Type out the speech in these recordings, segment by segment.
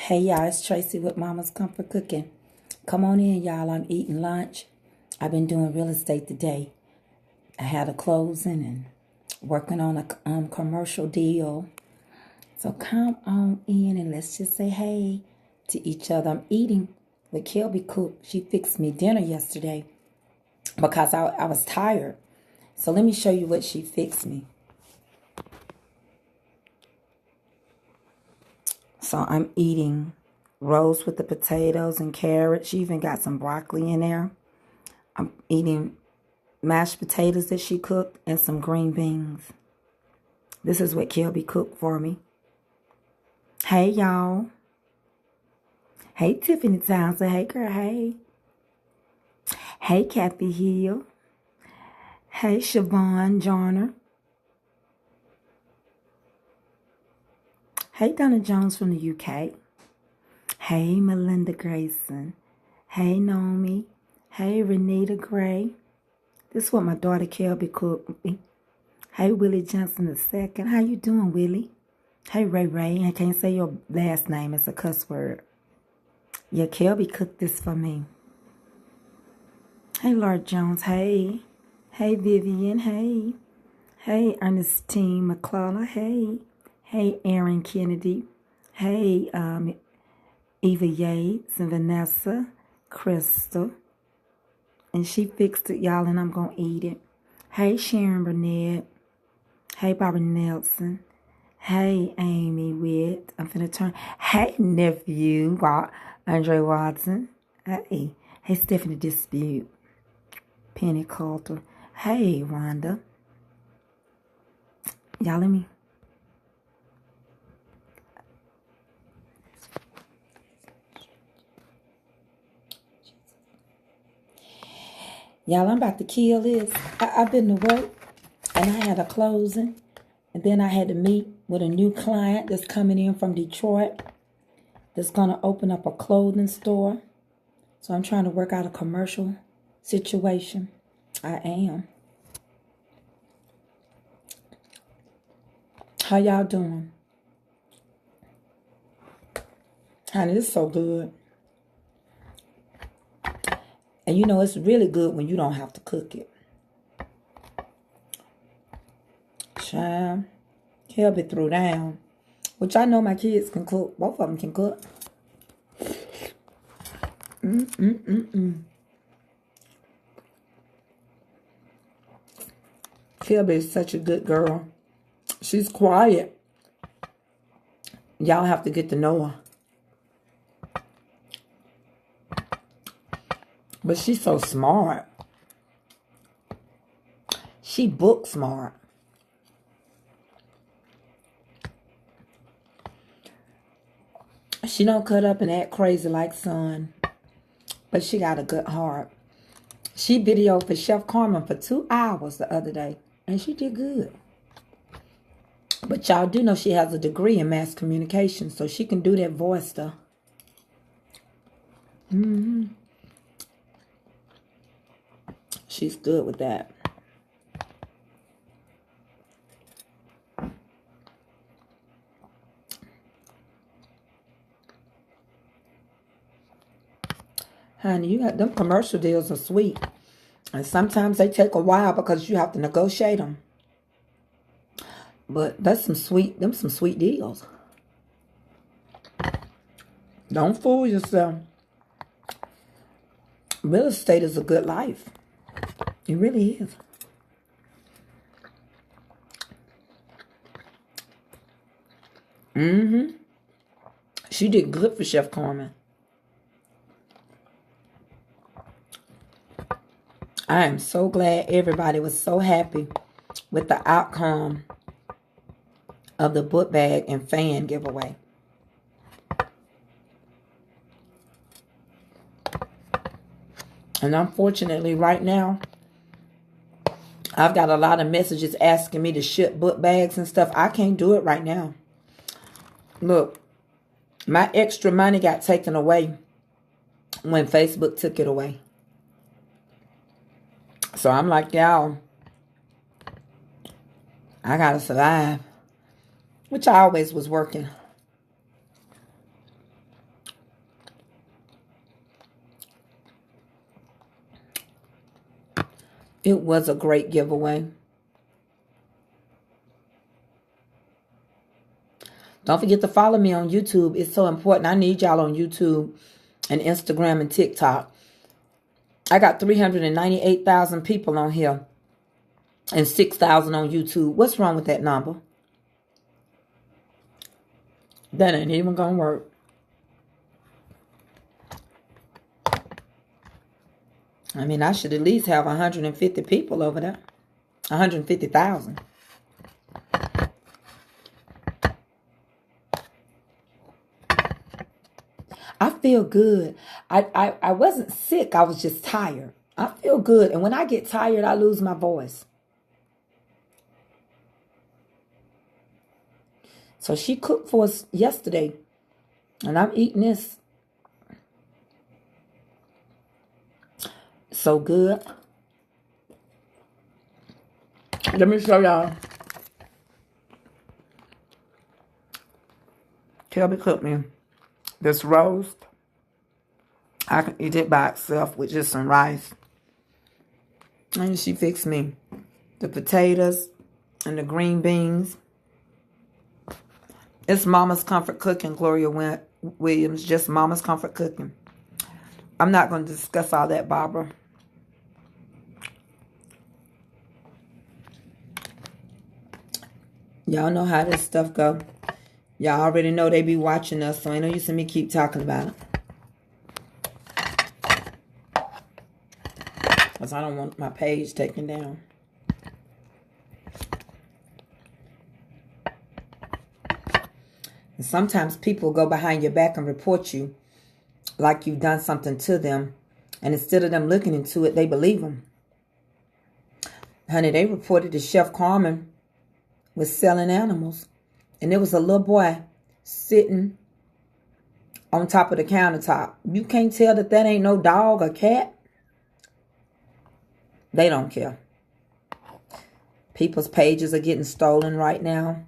Hey y'all, it's Tracy with Mama's Comfort Cooking. Come on in, y'all. I'm eating lunch. I've been doing real estate today. I had a closing and working on a commercial deal. So come on in and let's just say hey to each other. I'm eating with Kelby Cook. She fixed me dinner yesterday because I was tired. So let me show you what she fixed me. So I'm eating roast with the potatoes and carrots. She even got some broccoli in there. I'm eating mashed potatoes that she cooked and some green beans. This is what Kelby cooked for me. Hey, y'all. Hey, Tiffany Townsend. Hey, girl. Hey. Hey, Kathy Hill. Hey, Siobhan Joyner. Hey, Donna Jones from the UK. Hey, Melinda Grayson. Hey, Naomi. Hey, Renita Gray. This is what my daughter Kelby cooked me. Hey, Willie Johnson II. How you doing, Willie? Hey, Ray Ray. I can't say your last name. It's a cuss word. Yeah, Kelby cooked this for me. Hey, Lord Jones. Hey. Hey, Vivian. Hey. Hey, Ernestine McClellan. Hey. Hey, Aaron Kennedy. Hey, Eva Yates and Vanessa. Crystal. And she fixed it, y'all, and I'm going to eat it. Hey, Sharon Burnett. Hey, Barbara Nelson. Hey, Amy Witt. I'm finna turn. Hey, nephew, Andre Watson. Hey. Hey, Stephanie Dispute. Penny Coulter. Hey, Rhonda. Y'all, let me. Y'all, I'm about to kill this. I've been to work, and I had a closing. And then I had to meet with a new client that's coming in from Detroit that's going to open up a clothing store. So I'm trying to work out a commercial situation. I am. How y'all doing? Honey, it's so good. And you know, it's really good when you don't have to cook it. Child, Kelby threw down. Which I know my kids can cook. Both of them can cook. Kelby is such a good girl. She's quiet. Y'all have to get to know her. But she's so smart. She book smart. She don't cut up and act crazy like Son. But she got a good heart. She videoed for Chef Carmen for 2 hours the other day. And she did good. But y'all do know she has a degree in mass communication. So she can do that voice stuff. She's good with that. Honey, you got them commercial deals are sweet. And sometimes they take a while because you have to negotiate them. But that's some sweet deals. Don't fool yourself. Real estate is a good life. It really is. She did good for Chef Carmen. I am so glad everybody was so happy with the outcome of the book bag and fan giveaway. And unfortunately, right now, I've got a lot of messages asking me to ship book bags and stuff. I can't do it right now. Look, my extra money got taken away when Facebook took it away. So I'm like, y'all, I gotta survive. Which I always was working. It was a great giveaway. Don't forget to follow me on YouTube. It's so important. I need y'all on YouTube and Instagram and TikTok. I got 398,000 people on here and 6,000 on YouTube. What's wrong with that number? That ain't even gonna work. I mean, I should at least have 150 people over there. 150,000. I feel good. I wasn't sick. I was just tired. I feel good. And when I get tired, I lose my voice. So she cooked for us yesterday. And I'm eating this. So good. Let me show y'all. Kelby cooked me this roast. I can eat it by itself with just some rice. And she fixed me the potatoes and the green beans. It's Mama's Comfort Cooking, Gloria Williams. Just Mama's Comfort Cooking. I'm not going to discuss all that, Barbara. Y'all know how this stuff go. Y'all already know they be watching us, so ain't no use in me keep talking about it. Because I don't want my page taken down. And sometimes people go behind your back and report you like you've done something to them. And instead of them looking into it, they believe them. Honey, they reported that Chef Carmen was selling animals. And there was a little boy sitting on top of the countertop. You can't tell that ain't no dog or cat. They don't care. People's pages are getting stolen right now.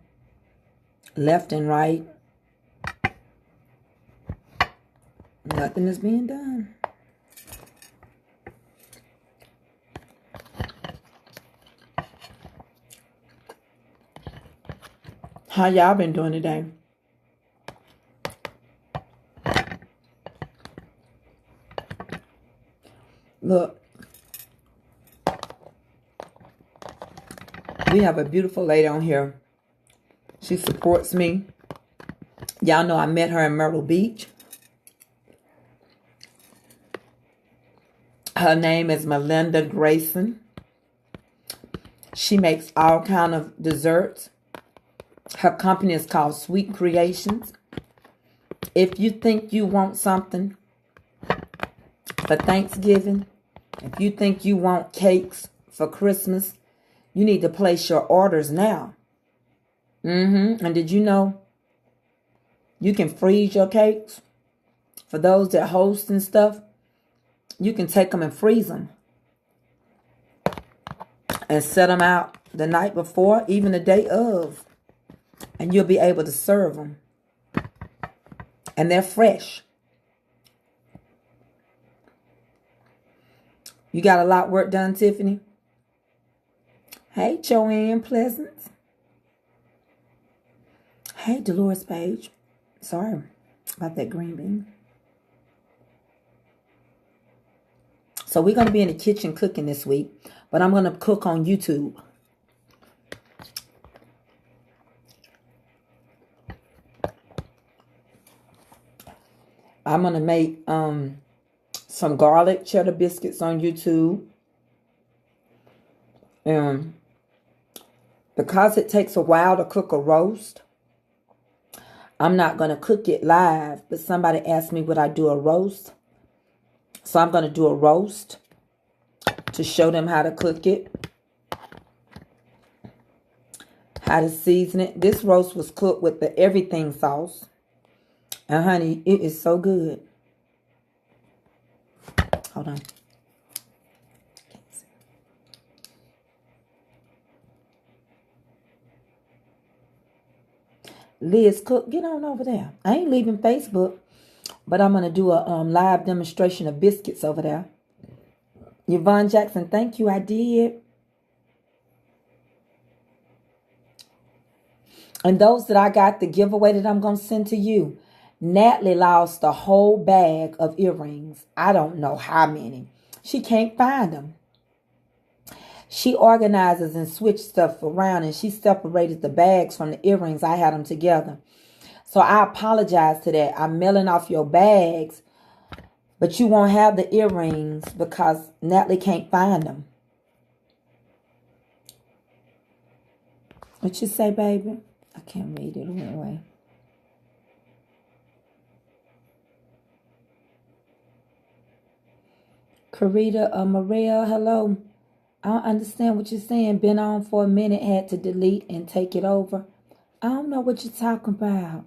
Left and right. Nothing is being done. How y'all been doing today? Look. We have a beautiful lady on here. She supports me. Y'all know I met her in Myrtle Beach. Her name is Melinda Grayson. She makes all kind of desserts. Her company is called Sweet Creations. If you think you want something for Thanksgiving, if you think you want cakes for Christmas, you need to place your orders now. And did you know you can freeze your cakes? For those that host and stuff, you can take them and freeze them. And set them out the night before, even the day of. And you'll be able to serve them. And they're fresh. You got a lot of work done, Tiffany? Hey, Joanne Pleasance. Hey, Dolores Page. Sorry about that green bean. So we're going to be in the kitchen cooking this week. But I'm going to cook on YouTube. I'm going to make some garlic cheddar biscuits on YouTube. Because it takes a while to cook a roast, I'm not going to cook it live. But somebody asked me would I do a roast. So I'm going to do a roast to show them how to cook it. How to season it. This roast was cooked with the everything sauce. And honey, it is so good. Hold on. Liz Cook, get on over there. I ain't leaving Facebook, but I'm going to do a live demonstration of biscuits over there. Yvonne Jackson, thank you. I did. And those that I got the giveaway that I'm going to send to you, Natalie lost a whole bag of earrings. I don't know how many. She can't find them. She organizes and switched stuff around, and she separated the bags from the earrings. I had them together. So I apologize to that. I'm mailing off your bags, but you won't have the earrings because Natalie can't find them. What you say, baby? I can't read it anyway. Karita Mariel, hello. I don't understand what you're saying. Been on for a minute, had to delete and take it over. I don't know what you're talking about.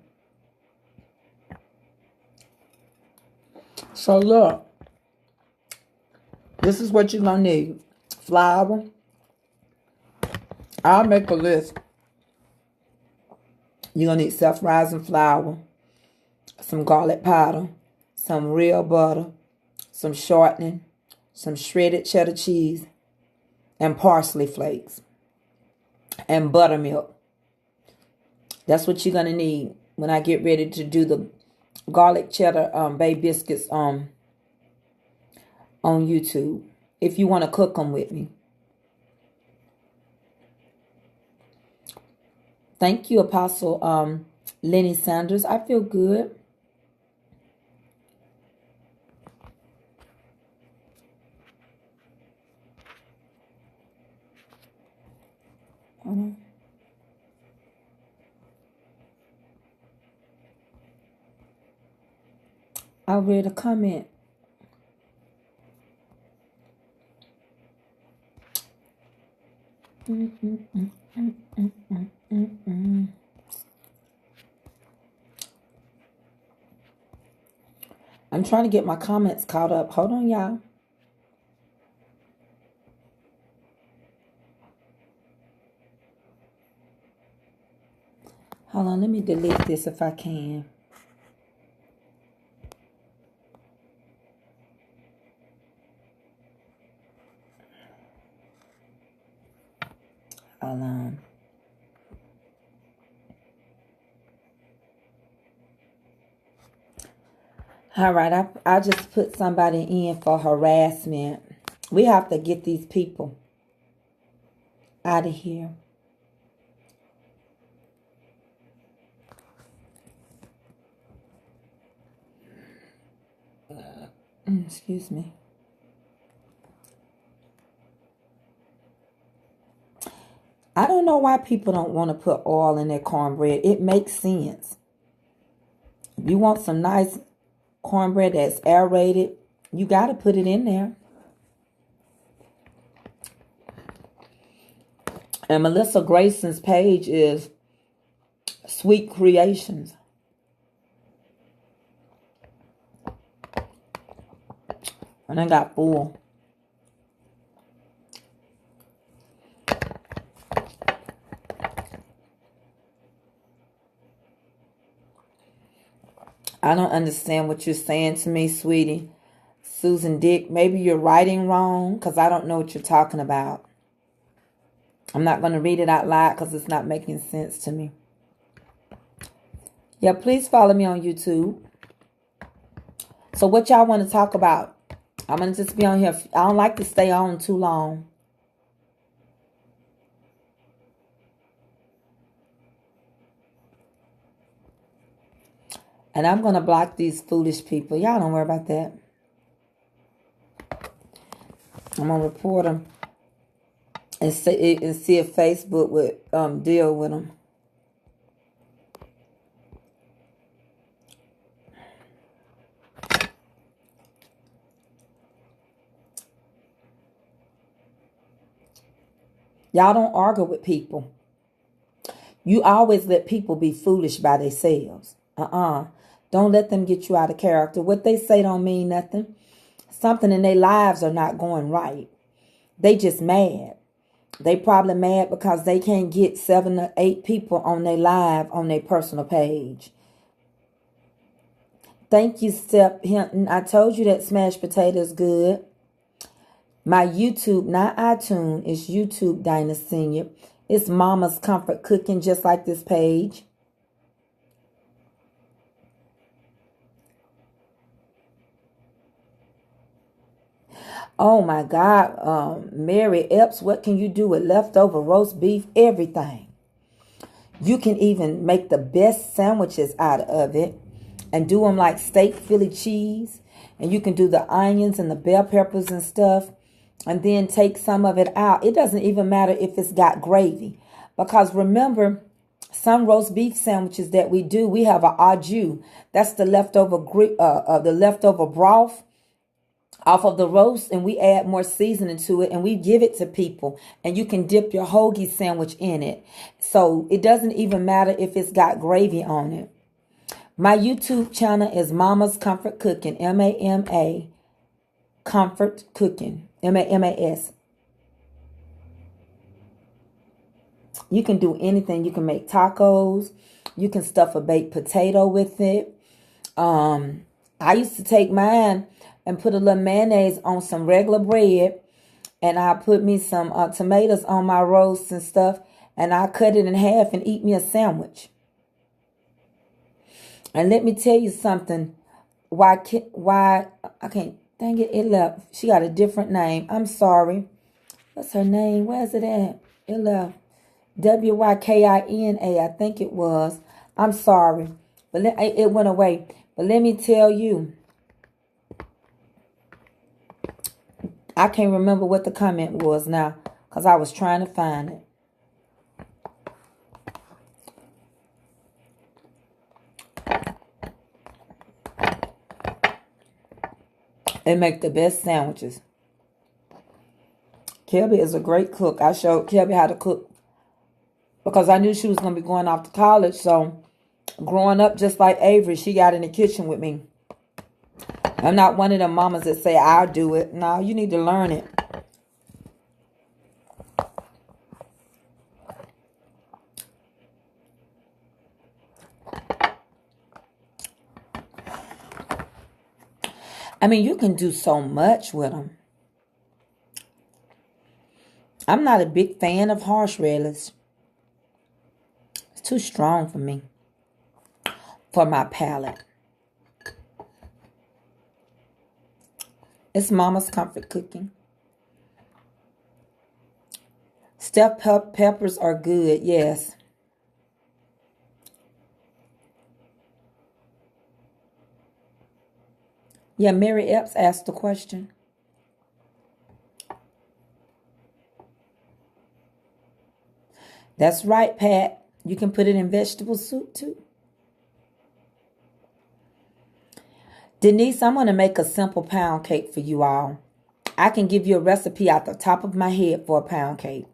So look, this is what you're going to need. Flour. I'll make a list. You're going to need self-rising flour, some garlic powder, some real butter, some shortening, some shredded cheddar cheese, and parsley flakes, and buttermilk. That's what you're going to need when I get ready to do the garlic cheddar bay biscuits on YouTube, if you want to cook them with me. Thank you, Apostle Lenny Sanders. I feel good. I read a comment. I'm trying to get my comments caught up. Hold on, y'all. Hold on, let me delete this if I can. Hold on. All right, I just put somebody in for harassment. We have to get these people out of here. Excuse me. I don't know why people don't want to put oil in their cornbread. It makes sense. If you want some nice cornbread that's aerated, you got to put it in there. And Melissa Grayson's page is Sweet Creations. And I got full. I don't understand what you're saying to me, sweetie. Susan Dick, maybe you're writing wrong because I don't know what you're talking about. I'm not going to read it out loud because it's not making sense to me. Yeah, please follow me on YouTube. So what y'all want to talk about? I'm going to just be on here. I don't like to stay on too long. And I'm going to block these foolish people. Y'all don't worry about that. I'm going to report them and see if Facebook would deal with them. Y'all don't argue with people. You always let people be foolish by themselves. Don't let them get you out of character. What they say don't mean nothing. Something in their lives are not going right. They just mad. They probably mad because they can't get 7 or 8 people on their live on their personal page. Thank you, Step Hinton. I told you that smashed potato is good. My YouTube, not iTunes, it's YouTube Dinah Senior. It's Mama's Comfort Cooking, just like this page. Oh my God, Mary Epps, what can you do with leftover roast beef? Everything. You can even make the best sandwiches out of it and do them like steak Philly cheese. And you can do the onions and the bell peppers and stuff and then take some of it out. It doesn't even matter if it's got gravy. Because remember, some roast beef sandwiches that we do, we have an au jus. That's the leftover broth off of the roast, and we add more seasoning to it and we give it to people, and you can dip your hoagie sandwich in it. So it doesn't even matter if it's got gravy on it. My YouTube channel is Mama's Comfort Cooking, M-A-M-A Comfort Cooking, M-A-M-A-S. You can do anything. You can make tacos. You can stuff a baked potato with it. I used to take mine and put a little mayonnaise on some regular bread, and I put me some tomatoes on my roast and stuff, and I cut it in half and eat me a sandwich. And let me tell you something. Why I can't, dang it, it left. She got a different name. I'm sorry. What's her name? Where's it at? It left. Wykina, I think it was. I'm sorry. But it went away. But let me tell you, I can't remember what the comment was now because I was trying to find it. They make the best sandwiches. Kelby is a great cook. I showed Kelby how to cook because I knew she was going to be going off to college. So growing up just like Avery, she got in the kitchen with me. I'm not one of them mamas that say, I'll do it. No, you need to learn it. I mean, you can do so much with them. I'm not a big fan of harsh relish. It's too strong for me, for my palate. It's Mama's Comfort Cooking. Stuffed peppers are good, yes. Yeah, Mary Epps asked the question. That's right, Pat. You can put it in vegetable soup too. Denise, I'm going to make a simple pound cake for you all. I can give you a recipe out the top of my head for a pound cake.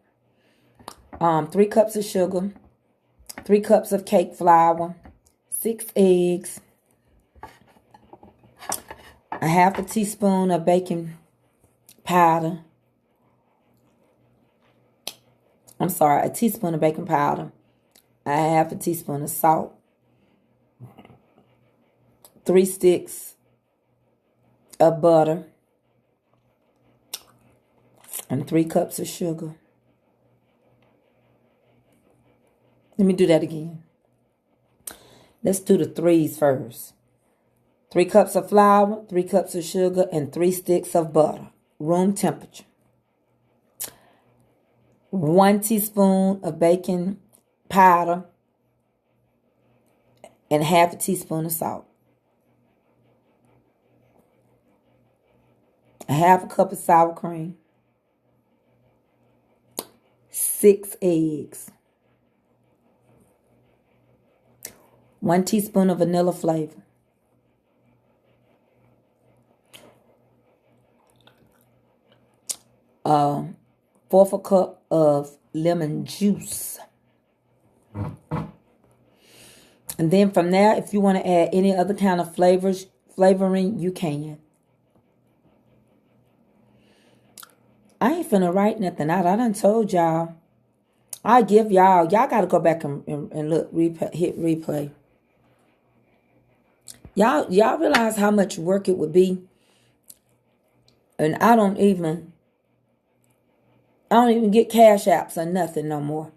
3 cups of sugar, 3 cups of cake flour, 6 eggs, a half a teaspoon of baking powder. I'm sorry, a teaspoon of baking powder, a half a teaspoon of salt, 3 sticks of butter, and 3 cups of sugar. Let me do that again. Let's do the threes first. 3 cups of flour, 3 cups of sugar, and 3 sticks of butter, room temperature. 1 teaspoon of baking powder and half a teaspoon of salt. A half a cup of sour cream. 6 eggs. 1 teaspoon of vanilla flavor. 1/4 a cup of lemon juice. And then from there, if you want to add any other kind of flavoring, you can. I ain't finna write nothing out. I done told y'all. I give y'all got to go back and look, hit replay. Y'all realize how much work it would be? And I don't even I don't even get cash apps or nothing no more.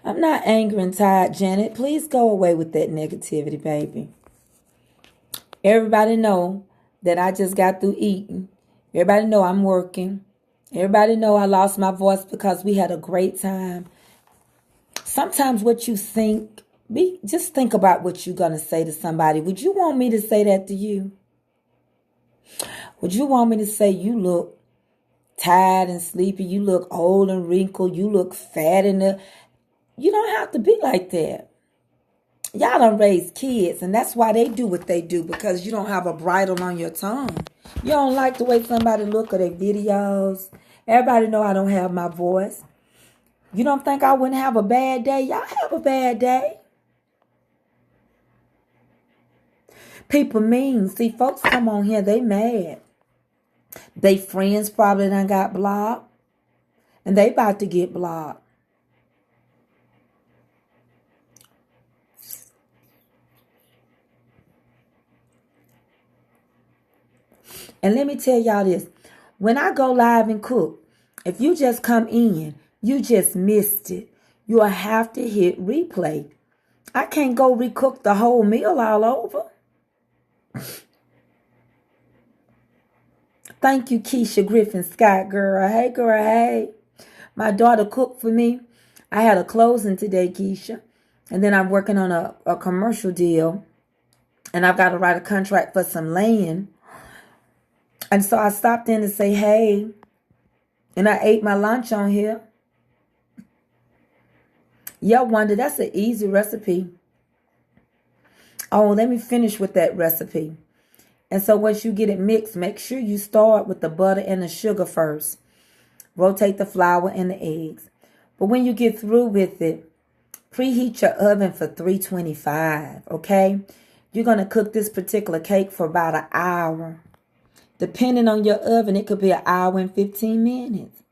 I'm not angry and tired, Janet. Please go away with that negativity, baby. Everybody know that I just got through eating. Everybody know I'm working. Everybody know I lost my voice because we had a great time. Sometimes what you think, just think about what you're going to say to somebody. Would you want me to say that to you? Would you want me to say you look tired and sleepy, you look old and wrinkled, you look fat you don't have to be like that. Y'all done raise kids, and that's why they do what they do, because you don't have a bridle on your tongue. You don't like the way somebody look at their videos. Everybody know I don't have my voice. You don't think I wouldn't have a bad day? Y'all have a bad day. People mean. See, folks come on here, they mad. They friends probably done got blocked, and they about to get blocked. And let me tell y'all this. When I go live and cook, if you just come in, you just missed it. You'll have to hit replay. I can't go recook the whole meal all over. Thank you, Keisha Griffin Scott, girl. Hey, girl, hey. My daughter cooked for me. I had a closing today, Keisha. And then I'm working on a commercial deal. And I've got to write a contract for some land. And so I stopped in to say, hey. And I ate my lunch on here. Y'all wonder, that's an easy recipe. Oh, let me finish with that recipe. And so once you get it mixed, make sure you start with the butter and the sugar first. Rotate the flour and the eggs. But when you get through with it, preheat your oven for 325, okay? You're going to cook this particular cake for about an hour. Depending on your oven, it could be an hour and 15 minutes.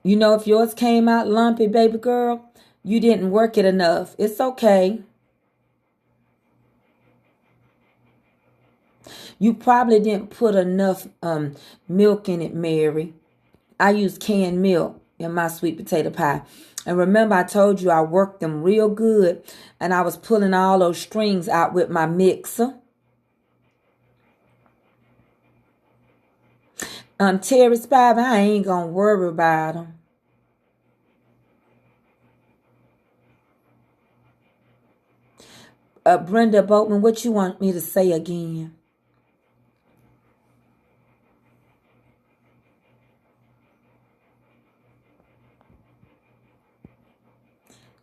You know, if yours came out lumpy, baby girl, you didn't work it enough. It's okay. You probably didn't put enough milk in it, Mary. I use canned milk in my sweet potato pie. And remember, I told you I worked them real good. And I was pulling all those strings out with my mixer. Terry Spiver, I ain't going to worry about them. Brenda Boatman, what you want me to say again?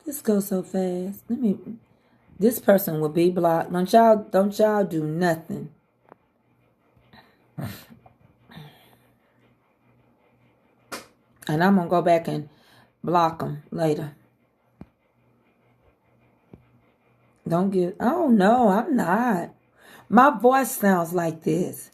This goes so fast. This person will be blocked. Don't y'all do nothing. And I'm going to go back and block them later. Oh no, I'm not. My voice sounds like this.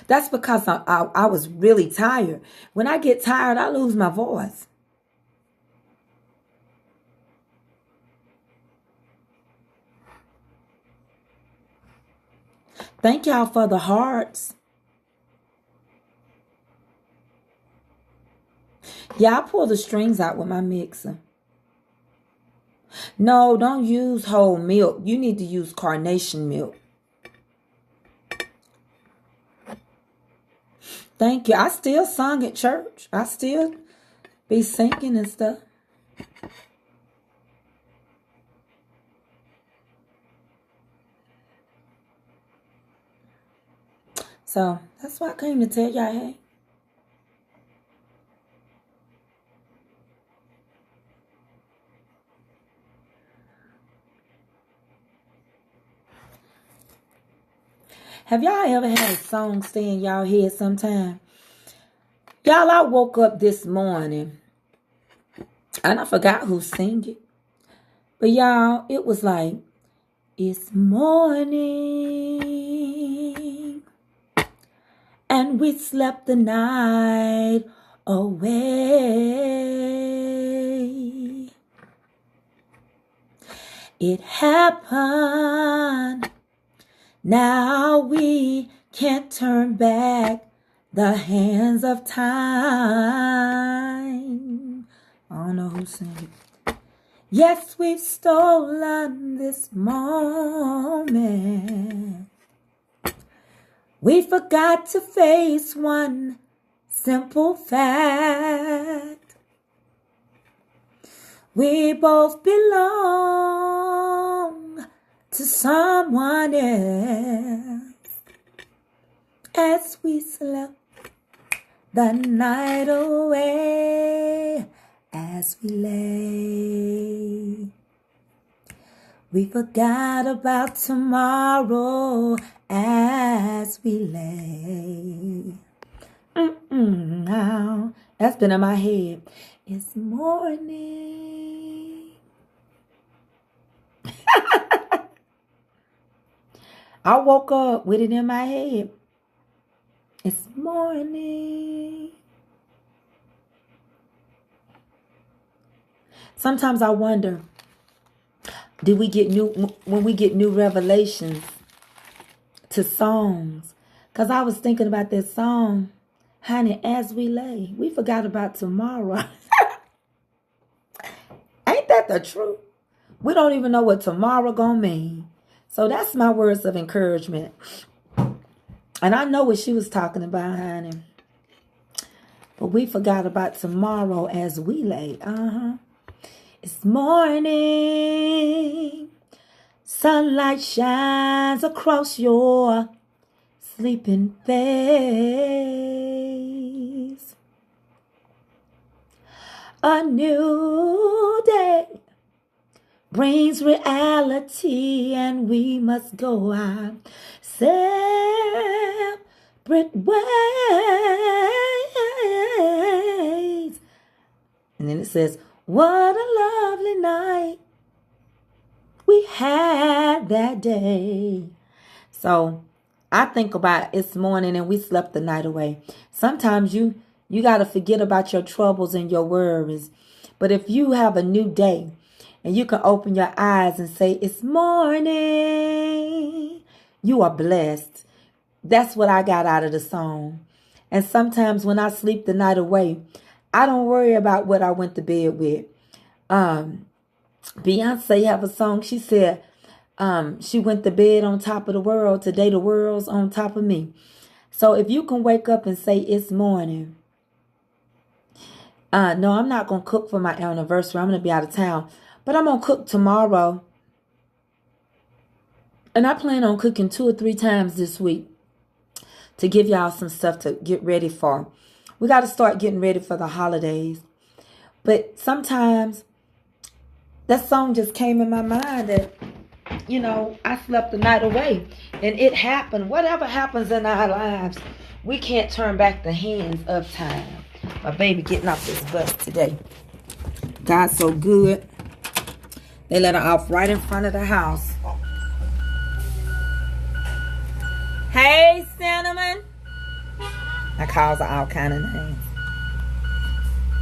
That's because I was really tired. When I get tired, I lose my voice. Thank y'all for the hearts. Yeah, I pull the strings out with my mixer. No, don't use whole milk. You need to use carnation milk. Thank you. I still sung at church. I still be singing and stuff. So that's why I came to tell y'all, hey. Have y'all ever had a song stay in y'all head sometime? Y'all, I woke up this morning and I forgot who sang it. But y'all, it was like, it's morning and we slept the night away. It happened. Now we can't turn back the hands of time. I don't know who sang it. Yes, we've stolen this moment. We forgot to face one simple fact. We both belong to someone else. As we slept the night away, as we lay, we forgot about tomorrow as we lay. Now, that's been in my head. It's morning. I woke up with it in my head. It's morning. Sometimes I wonder, when we get new revelations to songs? Because I was thinking about that song, honey, as we lay. We forgot about tomorrow. Ain't that the truth? We don't even know what tomorrow gonna mean. So that's my words of encouragement. And I know what she was talking about, honey. But we forgot about tomorrow as we lay. It's morning. Sunlight shines across your sleeping face. A new day brings reality, and we must go our separate ways. And then it says, what a lovely night we had that day. So I think about it's morning and we slept the night away. Sometimes you got to forget about your troubles and your worries. But if you have a new day and you can open your eyes and say, it's morning, you are blessed. That's what I got out of the song. And sometimes when I sleep the night away, I don't worry about what I went to bed with. Beyonce have a song. She said, she went to bed on top of the world. Today the world's on top of me. So if you can wake up and say it's morning. No, I'm not going to cook for my anniversary. I'm going to be out of town. But I'm going to cook tomorrow. And I plan on cooking 2 or 3 times this week to give y'all some stuff to get ready for. We got to start getting ready for the holidays. But sometimes that song just came in my mind that, I slept the night away. And it happened. Whatever happens in our lives, we can't turn back the hands of time. My baby getting off this bus today. God's so good. They let her off right in front of the house. Hey, Cinnamon. I calls her all kind of names.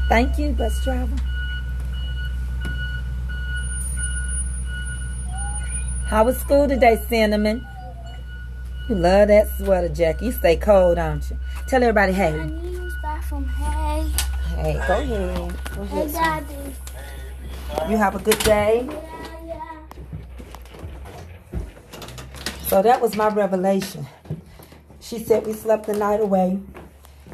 Thank you, bus driver. How was school today, Cinnamon? You love that sweater jacket. You stay cold, don't you? Tell everybody, hey. I need to use bathroom. Hey. Hey, go ahead. Go ahead, Hey, Daddy. You have a good day. Yeah. So that was my revelation. She said we slept the night away.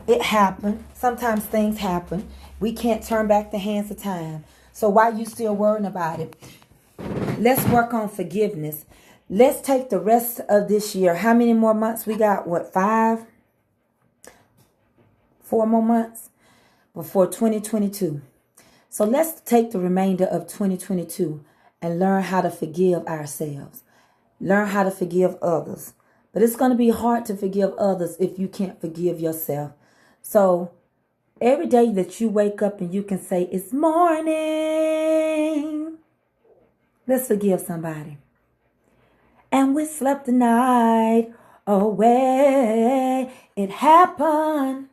It happened. Sometimes things happen. We can't turn back the hands of time. So why you still worrying about it? Let's work on forgiveness. Let's take the rest of this year. How many more months we got? What, 5? 4 more months before 2022. So let's take the remainder of 2022 and learn how to forgive ourselves. Learn how to forgive others. But it's going to be hard to forgive others if you can't forgive yourself. So every day that you wake up and you can say, it's morning. Let's forgive somebody. And we slept the night away. It happened.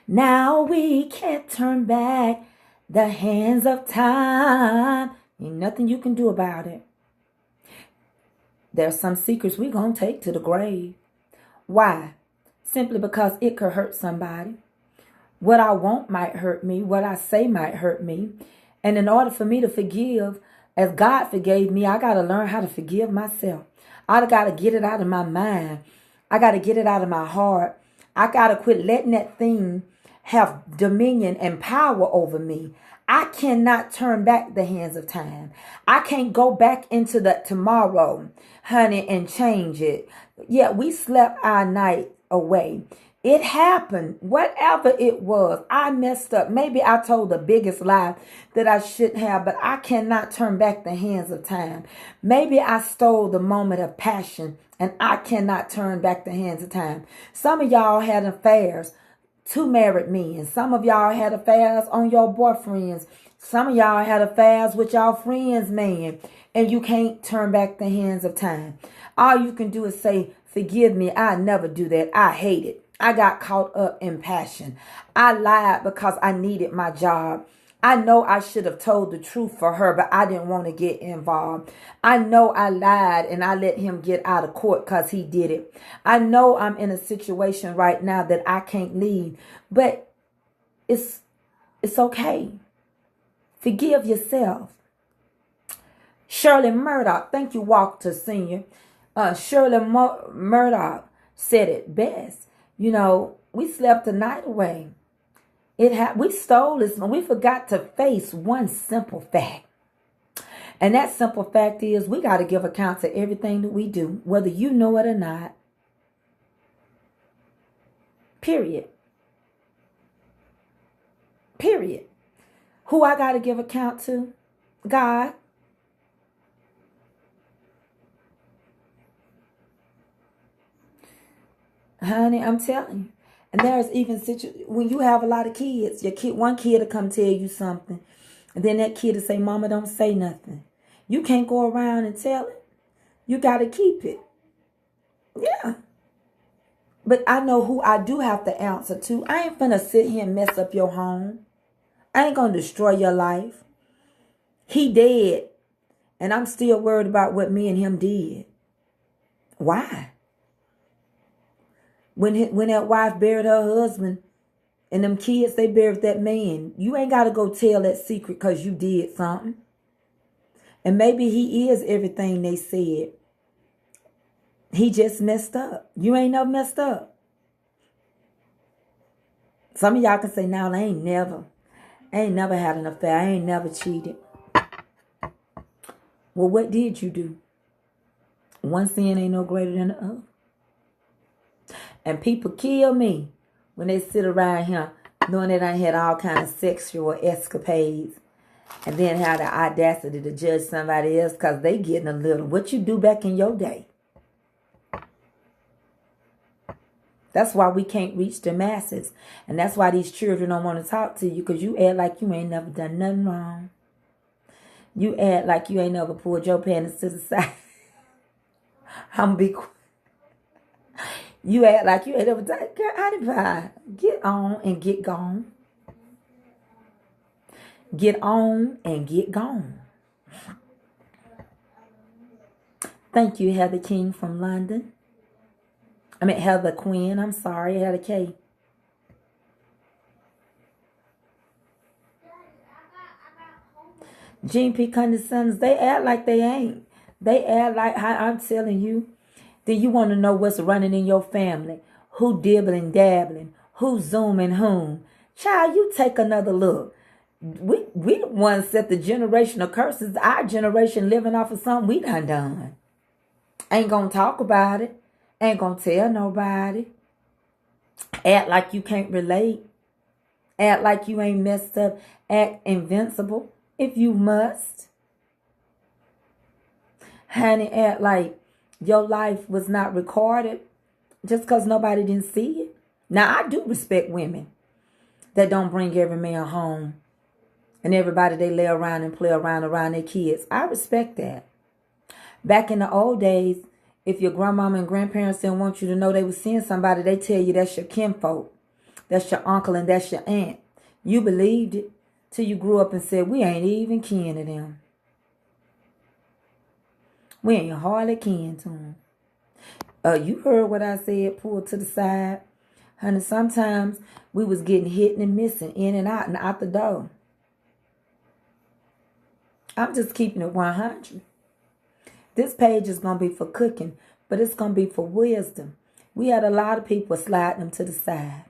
Now we can't turn back the hands of time. Ain't nothing you can do about it. There's some secrets we're going to take to the grave. Why? Simply because it could hurt somebody. What I want might hurt me. What I say might hurt me. And in order for me to forgive, as God forgave me, I got to learn how to forgive myself. I got to get it out of my mind. I got to get it out of my heart. I got to quit letting that thing have dominion and power over me. I cannot turn back the hands of time. I can't go back into the tomorrow, honey, and change it. Yeah, we slept our night away. It happened. Whatever it was, I messed up. Maybe I told the biggest lie that I shouldn't have, but I cannot turn back the hands of time. Maybe I stole the moment of passion, and I cannot turn back the hands of time. Some of y'all had affairs. Two married men. Some of y'all had affairs on your boyfriends. Some of y'all had affairs with y'all friends, man. And you can't turn back the hands of time. All you can do is say, forgive me. I never do that. I hate it. I got caught up in passion. I lied because I needed my job. I know I should have told the truth for her, but I didn't want to get involved. I know I lied and I let him get out of court because he did it. I know I'm in a situation right now that I can't leave, but it's okay. Forgive yourself. Shirley Murdoch, thank you, Walter Sr. Shirley Murdoch said it best. You know, we slept the night away. We stole this, but we forgot to face one simple fact. And that simple fact is we got to give account to everything that we do, whether you know it or not. Period. Period. Who I got to give account to? God. Honey, I'm telling you. And there's even when you have a lot of kids, one kid will come tell you something. And then that kid will say, Mama, don't say nothing. You can't go around and tell it. You got to keep it. Yeah. But I know who I do have to answer to. I ain't finna sit here and mess up your home. I ain't going to destroy your life. He dead. And I'm still worried about what me and him did. Why? When that wife buried her husband and them kids, they buried that man. You ain't got to go tell that secret because you did something. And maybe he is everything they said. He just messed up. You ain't never messed up. Some of y'all can say, no, I ain't never had an affair. I ain't never cheated. Well, what did you do? One sin ain't no greater than the other. And people kill me when they sit around here knowing that I had all kind of sexual escapades and then have the audacity to judge somebody else because they getting a little. What you do back in your day? That's why we can't reach the masses. And that's why these children don't want to talk to you because you act like you ain't never done nothing wrong. You act like you ain't never pulled your panties to the side. I'm be quiet. You act like you ain't ever done. Girl, honey pie. Get on and get gone. Get on and get gone. Thank you, Heather King from London. I mean, Heather Quinn. I'm sorry, Heather K. Gene P. Condescenders, they act like they ain't. They act like I'm telling you. Then you want to know what's running in your family. Who dibbling, dabbling. Who zooming whom. Child, you take another look. We the ones set the generational curses. Our generation living off of something we done. Ain't gonna talk about it. Ain't gonna tell nobody. Act like you can't relate. Act like you ain't messed up. Act invincible if you must. Honey, act like your life was not recorded just because nobody didn't see it. Now, I do respect women that don't bring every man home and everybody they lay around and play around their kids. I respect that. Back in the old days, if your grandmama and grandparents didn't want you to know they were seeing somebody, they tell you that's your kinfolk, that's your uncle, and that's your aunt. You believed it till you grew up and said, we ain't even kin to them. We ain't hardly kin to them. You heard what I said, pull to the side. Honey, sometimes we was getting hit and missing, in and out the door. I'm just keeping it 100. This page is going to be for cooking, but it's going to be for wisdom. We had a lot of people sliding them to the side.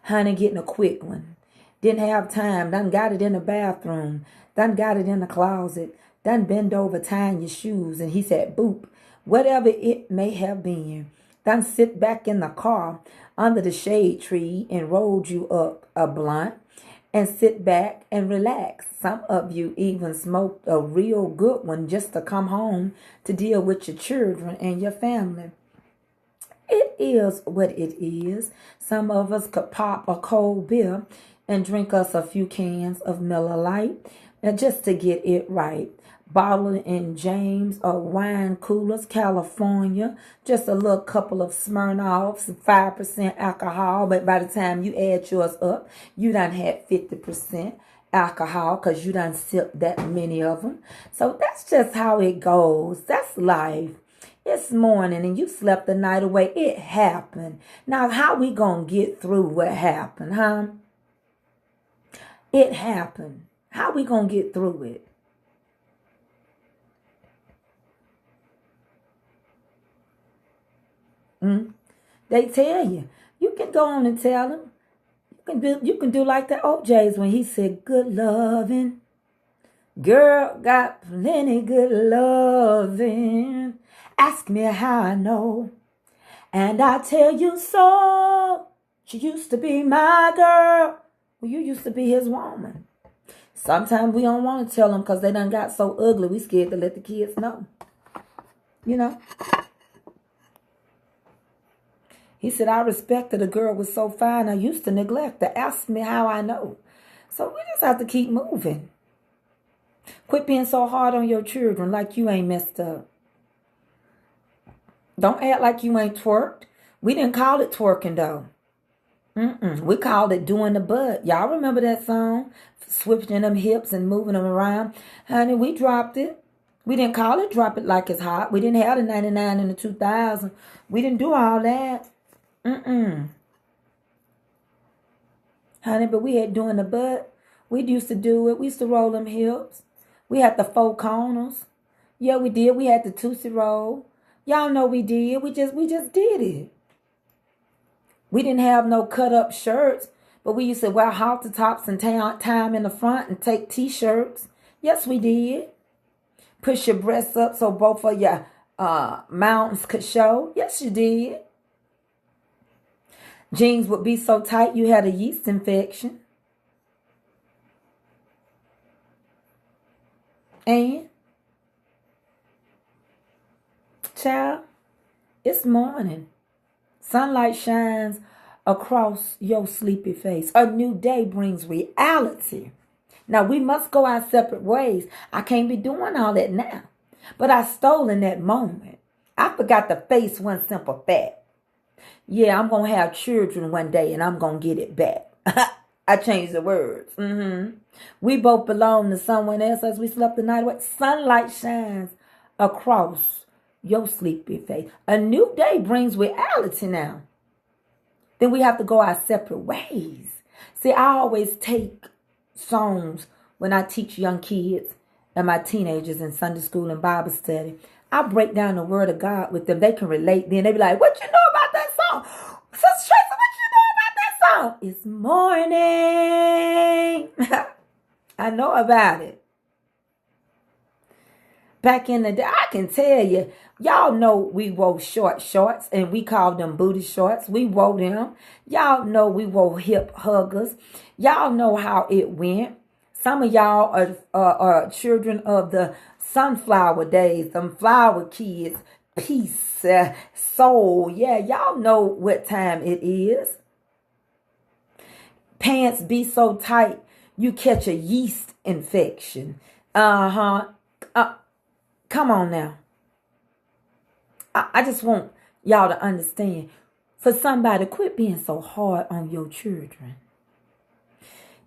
Honey, getting a quick one. Didn't have time. Done got it in the bathroom. Done got it in the closet. Done bend over tying your shoes. And he said, boop. Whatever it may have been. Done sit back in the car under the shade tree and rolled you up a blunt and sit back and relax. Some of you even smoked a real good one just to come home to deal with your children and your family. It is what it is. Some of us could pop a cold beer and drink us a few cans of Miller Lite and just to get it right. Bottled in James or wine coolers, California. Just a little couple of Smirnoffs, 5% alcohol. But by the time you add yours up, you done had 50% alcohol because you done sipped that many of them. So that's just how it goes. That's life. It's morning and you slept the night away. It happened. Now, how we gonna get through what happened, huh? It happened. How we gonna get through it? They tell you. You can go on and tell them. You can do like the OJ's when he said, good loving. Girl got plenty good loving. Ask me how I know. And I tell you so. She used to be my girl. Well, you used to be his woman. Sometimes we don't want to tell them because they done got so ugly. We scared to let the kids know. You know. He said, I respected a girl was so fine. I used to neglect her. Ask me how I know. So we just have to keep moving. Quit being so hard on your children like you ain't messed up. Don't act like you ain't twerked. We didn't call it twerking, though. We called it doing the butt. Y'all remember that song? Switching them hips and moving them around. Honey, we dropped it. We didn't call it drop it like it's hot. We didn't have the 99 and the 2000. We didn't do all that. Honey, but we had doing the butt. We used to do it. We used to roll them hips. We had the 4 corners. Yeah, we did. We had the Tootsie Roll. Y'all know we did. We just did it. We didn't have no cut up shirts, but we used to wear halter tops and tie them in the front and take t-shirts. Yes, we did. Push your breasts up so both of your mountains could show. Yes, you did. Jeans would be so tight you had a yeast infection. And child, it's morning. Sunlight shines across your sleepy face. A new day brings reality. Now, we must go our separate ways. I can't be doing all that now. But I stole in that moment. I forgot to face one simple fact. Yeah, I'm going to have children one day and I'm going to get it back. I changed the words. We both belong to someone else as we slept the night away. Sunlight shines across your sleepy face. A new day brings reality now. Then we have to go our separate ways. See, I always take songs when I teach young kids and my teenagers in Sunday school and Bible study. I break down the word of God with them. They can relate. Then they be like, what you know about that song? Sister Tracy, what you know about that song? It's morning. I know about it. Back in the day, I can tell you, y'all know we wore short shorts and we called them booty shorts. We wore them. Y'all know we wore hip huggers. Y'all know how it went. Some of y'all are children of the sunflower days, some flower kids, peace, soul. Yeah, y'all know what time it is. Pants be so tight, you catch a yeast infection. Come on now. I just want y'all to understand. For somebody, quit being so hard on your children.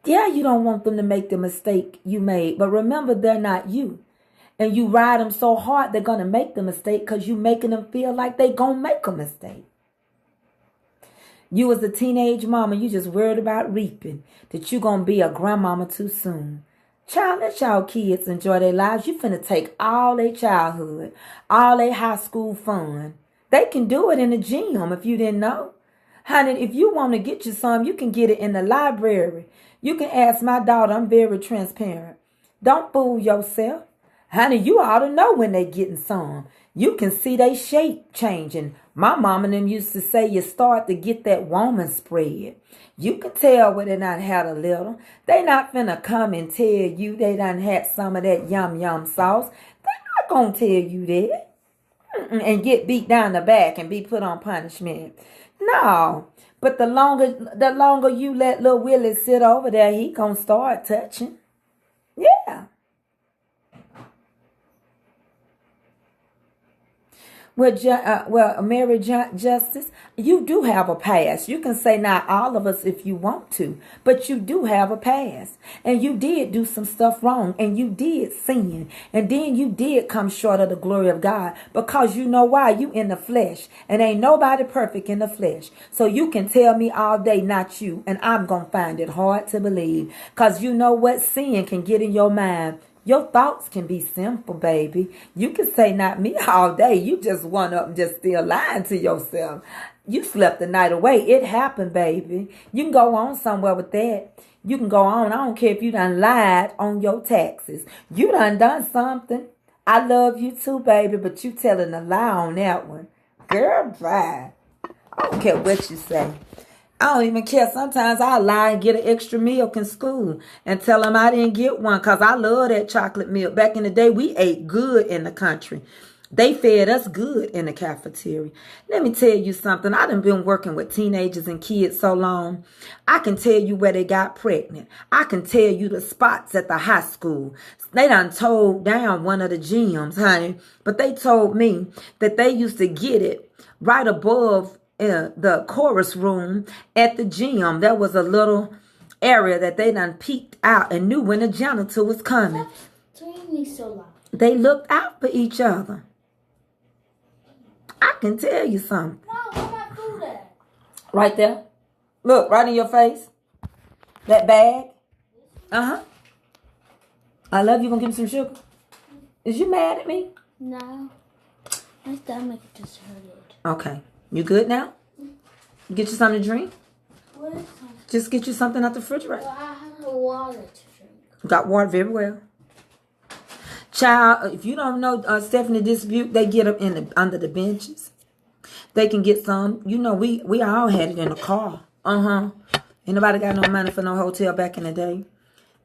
Yeah, you don't want them to make the mistake you made, but remember, they're not you. And you ride them so hard, they're going to make the mistake because you making them feel like they going to make a mistake. You as a teenage mama, you just worried about reaping, that you going to be a grandmama too soon. Child, let y'all kids enjoy their lives. You finna take all their childhood, all their high school fun. They can do it in the gym if you didn't know. Honey, if you want to get you some, you can get it in the library. You can ask my daughter. I'm very transparent. Don't fool yourself. Honey, you ought to know when they getting some. You can see they shape changing. My mom and them used to say you start to get that woman spread. You can tell when they done had a little. They not finna come and tell you they done had some of that yum yum sauce. They not gonna tell you that. And get beat down the back and be put on punishment. No. But the longer you let little Willie sit over there, he gonna start touching. Yeah. Well, Mary Justice, you do have a past. You can say not all of us if you want to, but you do have a past. And you did do some stuff wrong, and you did sin. And then you did come short of the glory of God, because you know why? You in the flesh, and ain't nobody perfect in the flesh. So you can tell me all day, not you, and I'm going to find it hard to believe, because you know what? Sin can get in your mind. Your thoughts can be simple, baby. You can say not me all day. You just one up and just still lying to yourself. You slept the night away. It happened, baby. You can go on somewhere with that. You can go on. I don't care if you done lied on your taxes. You done something. I love you too, baby, but you telling a lie on that one. Girl, bye. I don't care what you say. I don't even care. Sometimes I lie and get an extra milk in school and tell them I didn't get one, because I love that chocolate milk. Back in the day, we ate good in the country. They fed us good in the cafeteria. Let me tell you something. I done been working with teenagers and kids so long. I can tell you where they got pregnant. I can tell you the spots at the high school. They done told down one of the gyms, honey. But they told me that they used to get it right above the chorus room at the gym. There was a little area that they done peeked out and knew when the janitor was coming. They looked out for each other. I can tell you something. No, where I do that? Right there. Look, right in your face. That bag. Uh-huh. I love you. Gonna give me some sugar? Is you mad at me? No. My stomach just hurted. Okay. You good now? Get you something to drink? What is that? Just get you something out the refrigerator. Well, I have water to drink. Got water very well. Child, if you don't know Stephanie Dispute, they get up under the benches. They can get some. You know, we all had it in the car. Ain't nobody got no money for no hotel back in the day.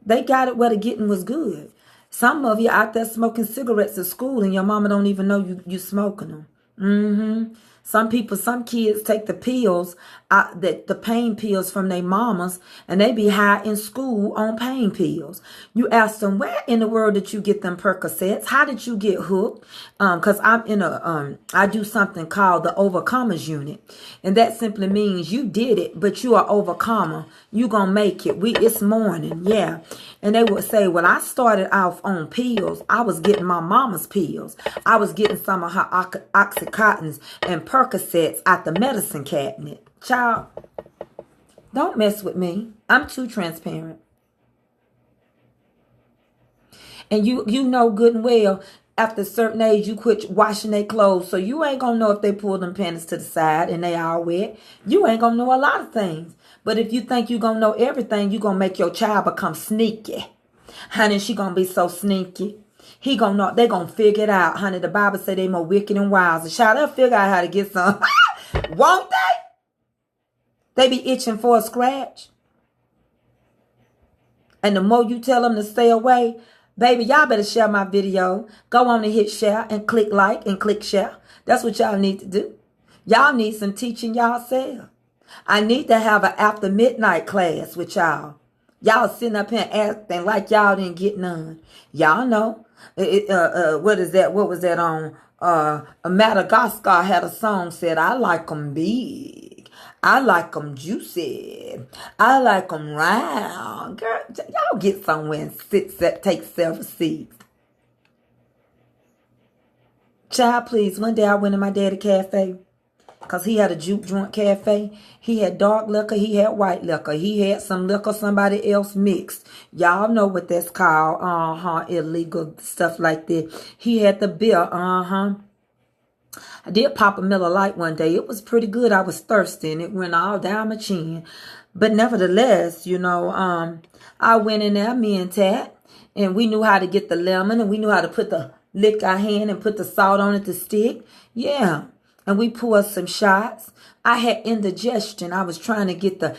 They got it where the getting was good. Some of you out there smoking cigarettes at school and your mama don't even know you smoking them. Some kids take the pills, the pain pills from their mamas, and they be high in school on pain pills. You ask them, where in the world did you get them Percocets? How did you get hooked? Because I'm in I do something called the Overcomers Unit. And that simply means you did it, but you are overcomer. You gonna make it. It's morning, yeah. And they would say, well, I started off on pills. I was getting my mama's pills. I was getting some of her Oxycontins and Percocets out the medicine cabinet. Child, don't mess with me. I'm too transparent. And you know good and well, after a certain age, you quit washing their clothes. So you ain't going to know if they pull them panties to the side and they all wet. You ain't going to know a lot of things. But if you think you're going to know everything, you're going to make your child become sneaky. Honey, she going to be so sneaky. They going to figure it out. Honey, the Bible say they more wicked and wise. The child, they'll figure out how to get some. Won't they? They be itching for a scratch. And the more you tell them to stay away, baby, y'all better share my video. Go on and hit share and click like and click share. That's what y'all need to do. Y'all need some teaching y'allself. I need to have an after midnight class with y'all. Y'all sitting up here acting like y'all didn't get none. Y'all know. What is that? What was that on? Madagascar had a song said, I like them big. I like them juicy. I like them round. Girl, y'all get somewhere and take several seats. Child, please. One day I went to my daddy cafe because he had a juke joint cafe. He had dark liquor. He had white liquor. He had some liquor somebody else mixed. Y'all know what that's called. Illegal stuff like that. He had the beer. I did pop a Miller Lite one day. It was pretty good. I was thirsty and it went all down my chin. But nevertheless, I went in there, me and Tat, and we knew how to get the lemon and we knew how to put the lick our hand and put the salt on it to stick. Yeah. And we poured some shots. I had indigestion. I was trying to get the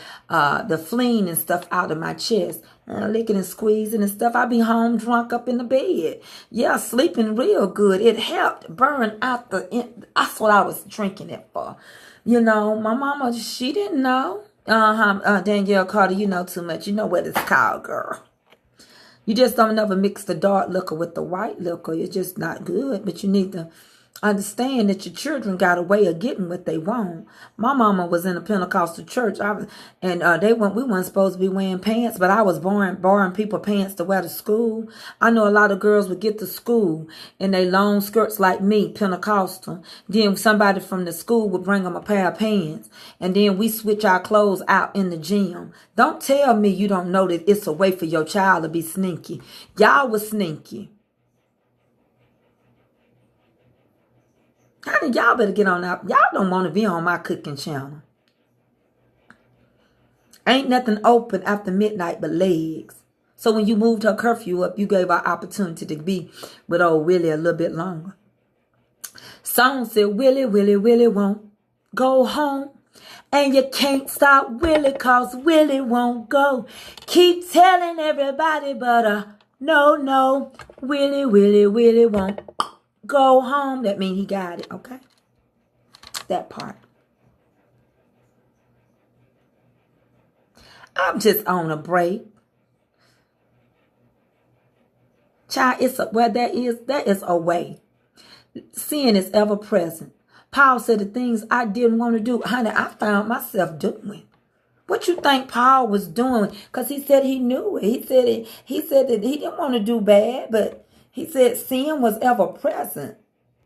phlegm and stuff out of my chest. Licking and squeezing and stuff. I be home drunk up in the bed. Yeah, sleeping real good. It helped burn out that's what I was drinking it for. My mama, she didn't know. Danielle Carter, you know too much. You know what it's called, girl. You just don't never mix the dark liquor with the white liquor. It's just not good. But you need to understand that your children got a way of getting what they want. My mama was in a Pentecostal church, we weren't supposed to be wearing pants, but I was borrowing people pants to wear to school. I know a lot of girls would get to school in they long skirts like me, Pentecostal. Then somebody from the school would bring them a pair of pants, and then we switch our clothes out in the gym. Don't tell me you don't know that it's a way for your child to be sneaky. Y'all was sneaky. Honey, y'all better get on out. Y'all don't want to be on my cooking channel. Ain't nothing open after midnight but legs. So when you moved her curfew up, you gave her opportunity to be with old Willie a little bit longer. Song said, Willie, Willie, Willie won't go home. And you can't stop Willie cause Willie won't go. Keep telling everybody but no. Willie, Willie, Willie won't go home. That means he got it, okay? That part. I'm just on a break. Child, there is a way. Sin is ever present. Paul said the things I didn't want to do, honey, I found myself doing. What you think Paul was doing? Because he said he knew it. He said that he didn't want to do bad, but he said sin was ever present.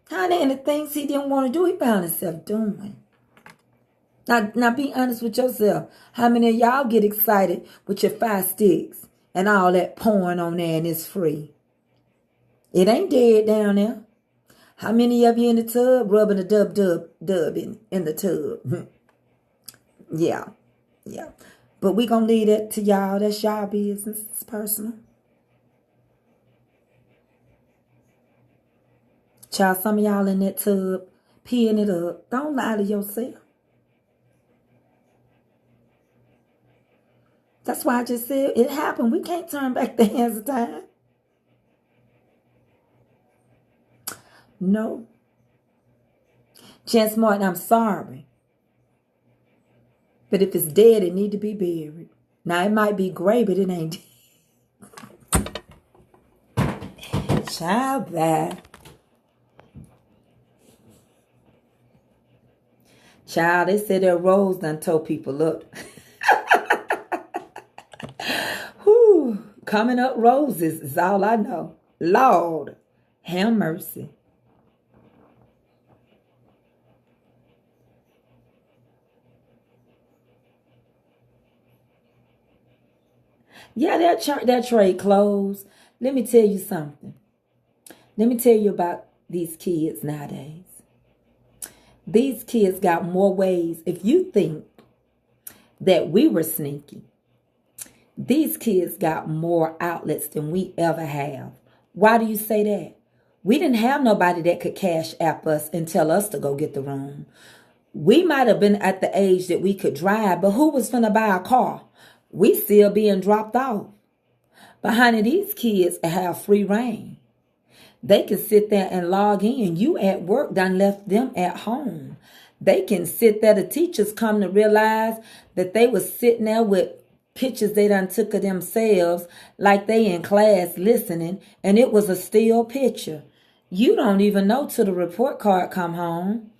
Honey, and the things he didn't want to do, he found himself doing. Now be honest with yourself. How many of y'all get excited with your 5 sticks and all that pouring on there and it's free? It ain't dead down there. How many of you in the tub rubbing a dub in the tub? Yeah. But we gonna leave that to y'all. That's y'all business. It's personal. Child, some of y'all in that tub peeing it up. Don't lie to yourself. That's why I just said it happened. We can't turn back the hands of time. No. Chance Martin, I'm sorry. But if it's dead, it need to be buried. Now, it might be gray, but it ain't dead. Child, bad. Child, they said their rose done told people up. Whew, coming up roses is all I know. Lord, have mercy. Yeah, that trade closed. Let me tell you something. Let me tell you about these kids nowadays. These kids got more ways. If you think that we were sneaky, these kids got more outlets than we ever have. Why do you say that? We didn't have nobody that could cash app us and tell us to go get the room. We might have been at the age that we could drive, but who was finna buy a car? We still being dropped off. But honey, these kids have free reign. They can sit there and log in. You at work done left them at home. They can sit there. The teachers come to realize that they was sitting there with pictures they done took of themselves like they in class listening, and it was a still picture. You don't even know till the report card come home.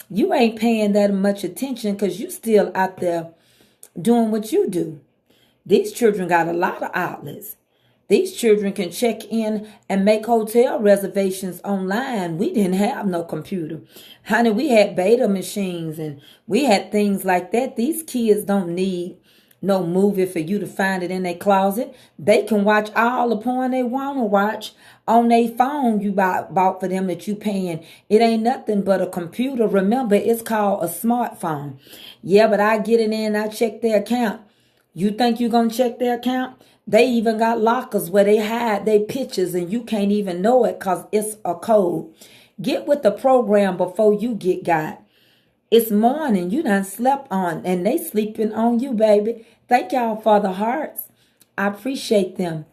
You ain't paying that much attention because you still out there doing what you do. These children got a lot of outlets. These children can check in and make hotel reservations online. We didn't have no computer. Honey, we had beta machines and we had things like that. These kids don't need no movie for you to find it in their closet. They can watch all the porn they want to watch on their phone you bought for them that you paying. It ain't nothing but a computer. Remember, it's called a smartphone. Yeah, but I get in there and I check their account. You think you going to check their account? They even got lockers where they hide their pictures and you can't even know it because it's a code. Get with the program before you get got. It's morning. You done slept on and they sleeping on you, baby. Thank y'all for the hearts. I appreciate them.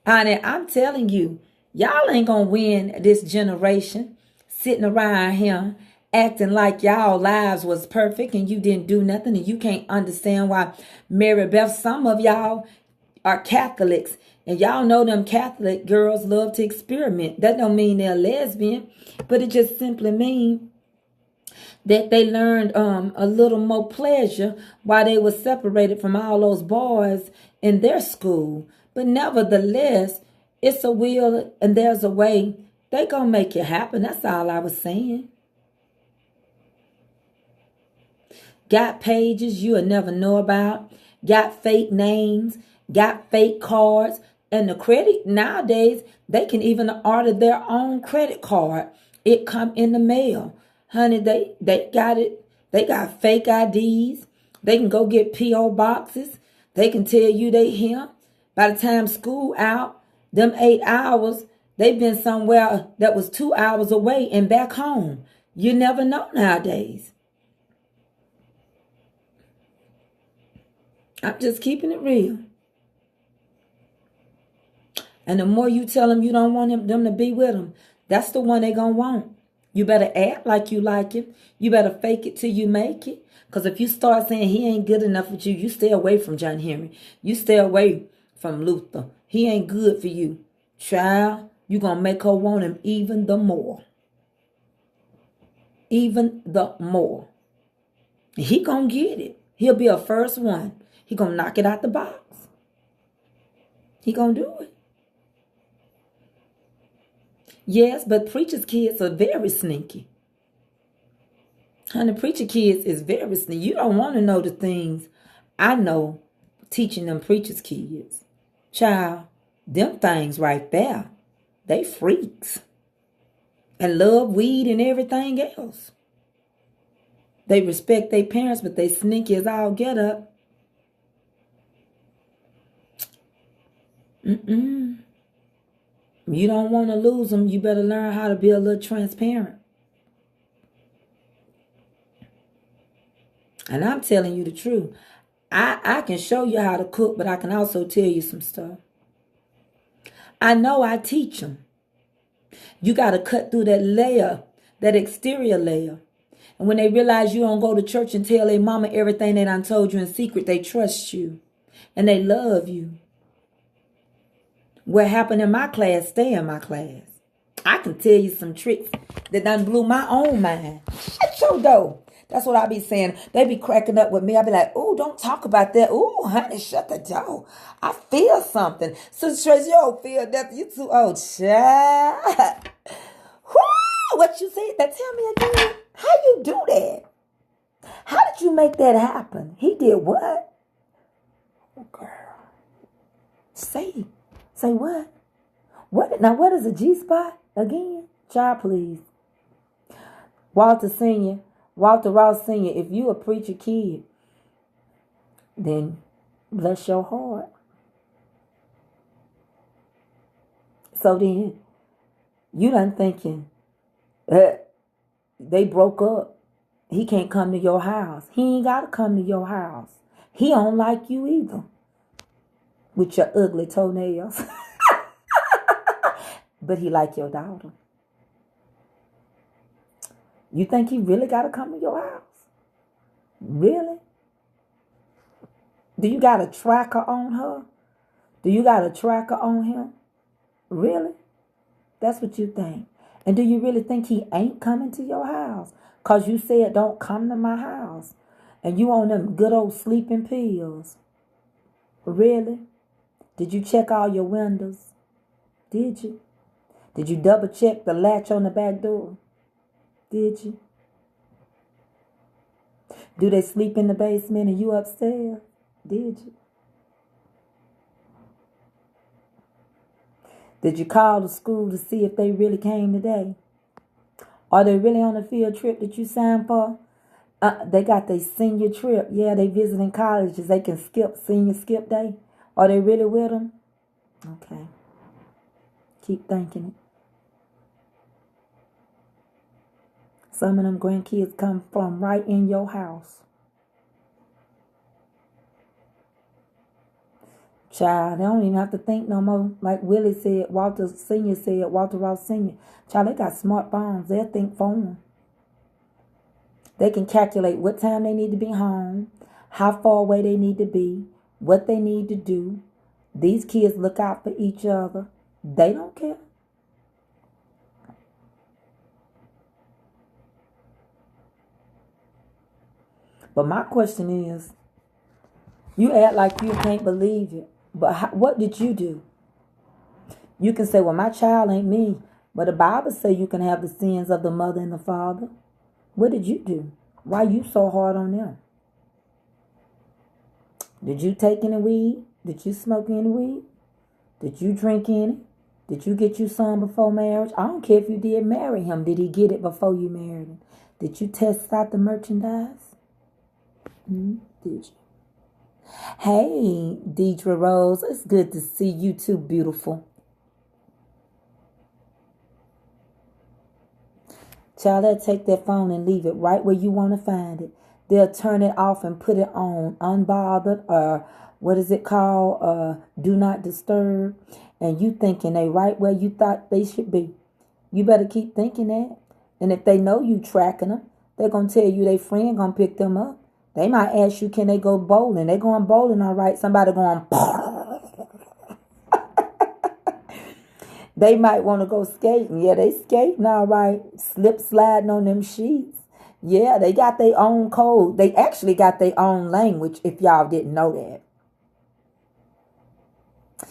Honey, I'm telling you, y'all ain't going to win this generation sitting around here acting like y'all lives was perfect and you didn't do nothing and you can't understand why Mary Beth, some of y'all are Catholics and y'all know them Catholic girls love to experiment. That don't mean they're lesbian, but it just simply means that they learned a little more pleasure while they were separated from all those boys in their school. But nevertheless, it's a will and there's a way. They gonna make it happen. That's all I was saying. Got pages you'll never know about. Got fake names. Got fake cards. And the credit nowadays, they can even order their own credit card. It come in the mail. Honey, they got it. They got fake IDs. They can go get P.O. boxes. They can tell you they here. By the time school out, them 8 hours, they've been somewhere that was 2 hours away and back home. You never know nowadays. I'm just keeping it real. And the more you tell them you don't want them to be with them, that's the one they going to want. You better act like you like it. You better fake it till you make it. Because if you start saying he ain't good enough with you, you stay away from John Henry. You stay away from Luther. He ain't good for you. Child, you going to make her want him even the more. Even the more. He going to get it. He'll be a first one. He going to knock it out the box. He going to do it. Yes, but preacher's kids are very sneaky. Honey, preacher kids is very sneaky. You don't want to know the things I know teaching them preacher's kids. Child, them things right there, they freaks. And love weed and everything else. They respect their parents, but they sneaky as all get up. You don't want to lose them. You better learn how to be a little transparent. And I'm telling you the truth. I can show you how to cook, but I can also tell you some stuff. I know I teach them. You got to cut through that layer, that exterior layer. And when they realize you don't go to church and tell their mama everything they done told you in secret, they trust you. And they love you. What happened in my class, stay in my class. I can tell you some tricks that done blew my own mind. Shut your door. That's what I be saying. They be cracking up with me. I be like, ooh, don't talk about that. Ooh, honey, shut the door. I feel something. Sister Tracy, you don't feel nothing. You too old, child. Whoo, what you said? That tell me again. How you do that? How did you make that happen? He did what? Oh, girl. Say what? What? Now, what is a G-spot again? Child, please. Walter Ross Sr., if you a preacher kid, then bless your heart. So then, you done thinking, they broke up. He can't come to your house. He ain't got to come to your house. He don't like you either. With your ugly toenails. But he like your daughter. You think he really got to come to your house? Really? Do you got a tracker on her? Do you got a tracker on him? Really? That's what you think. And do you really think he ain't coming to your house? Because you said, don't come to my house. And you on them good old sleeping pills. Really? Did you check all your windows? Did you? Did you double check the latch on the back door? Did you? Do they sleep in the basement and you upstairs? Did you? Did you call the school to see if they really came today? Are they really on the field trip that you signed for? They got their senior trip. Yeah, they visiting colleges. They can skip senior skip day. Are they really with them? Okay. Keep thinking it. Some of them grandkids come from right in your house. Child, they don't even have to think no more. Like Willie said, Walter Sr. said, Walter Ross Sr. Child, they got smartphones. They'll think for them. They can calculate what time they need to be home, how far away they need to be, what they need to do. These kids look out for each other. They don't care. But my question is, you act like you can't believe it. But what did you do? You can say, well, my child ain't me. But the Bible says you can have the sins of the mother and the father. What did you do? Why you so hard on them? Did you take any weed? Did you smoke any weed? Did you drink any? Did you get you some before marriage? I don't care if you did marry him. Did he get it before you married him? Did you test out the merchandise? Did you? Hey, Deidre Rose. It's good to see you too, beautiful. Child, they'll take their phone and leave it right where you want to find it. They'll turn it off and put it on unbothered, or what is it called? Do not disturb. And you thinking they right where you thought they should be. You better keep thinking that. And if they know you tracking them, they're going to tell you their friend going to pick them up. They might ask you, can they go bowling? They going bowling, all right. Somebody going, they might want to go skating. Yeah, they skating, all right. Slip sliding on them sheets. Yeah, they got their own code. They actually got their own language, if y'all didn't know that.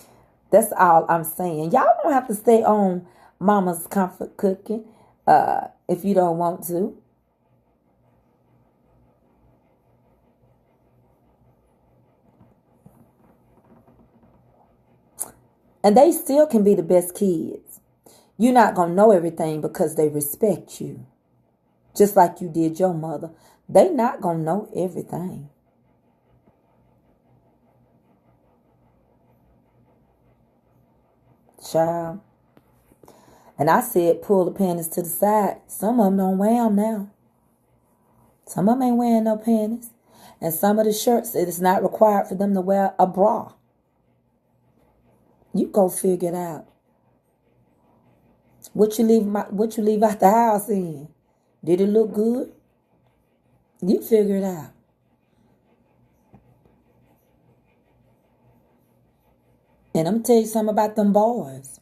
That's all I'm saying. Y'all don't have to stay on Mama's Comfort Cooking if you don't want to. And they still can be the best kids. You're not going to know everything because they respect you. Just like you did your mother. They not going to know everything. Child. And I said pull the panties to the side. Some of them don't wear them now. Some of them ain't wearing no panties. And some of the shirts, it is not required for them to wear a bra. You go figure it out. What you leave out the house in? Did it look good? You figure it out. And I'm going to tell you something about them boys.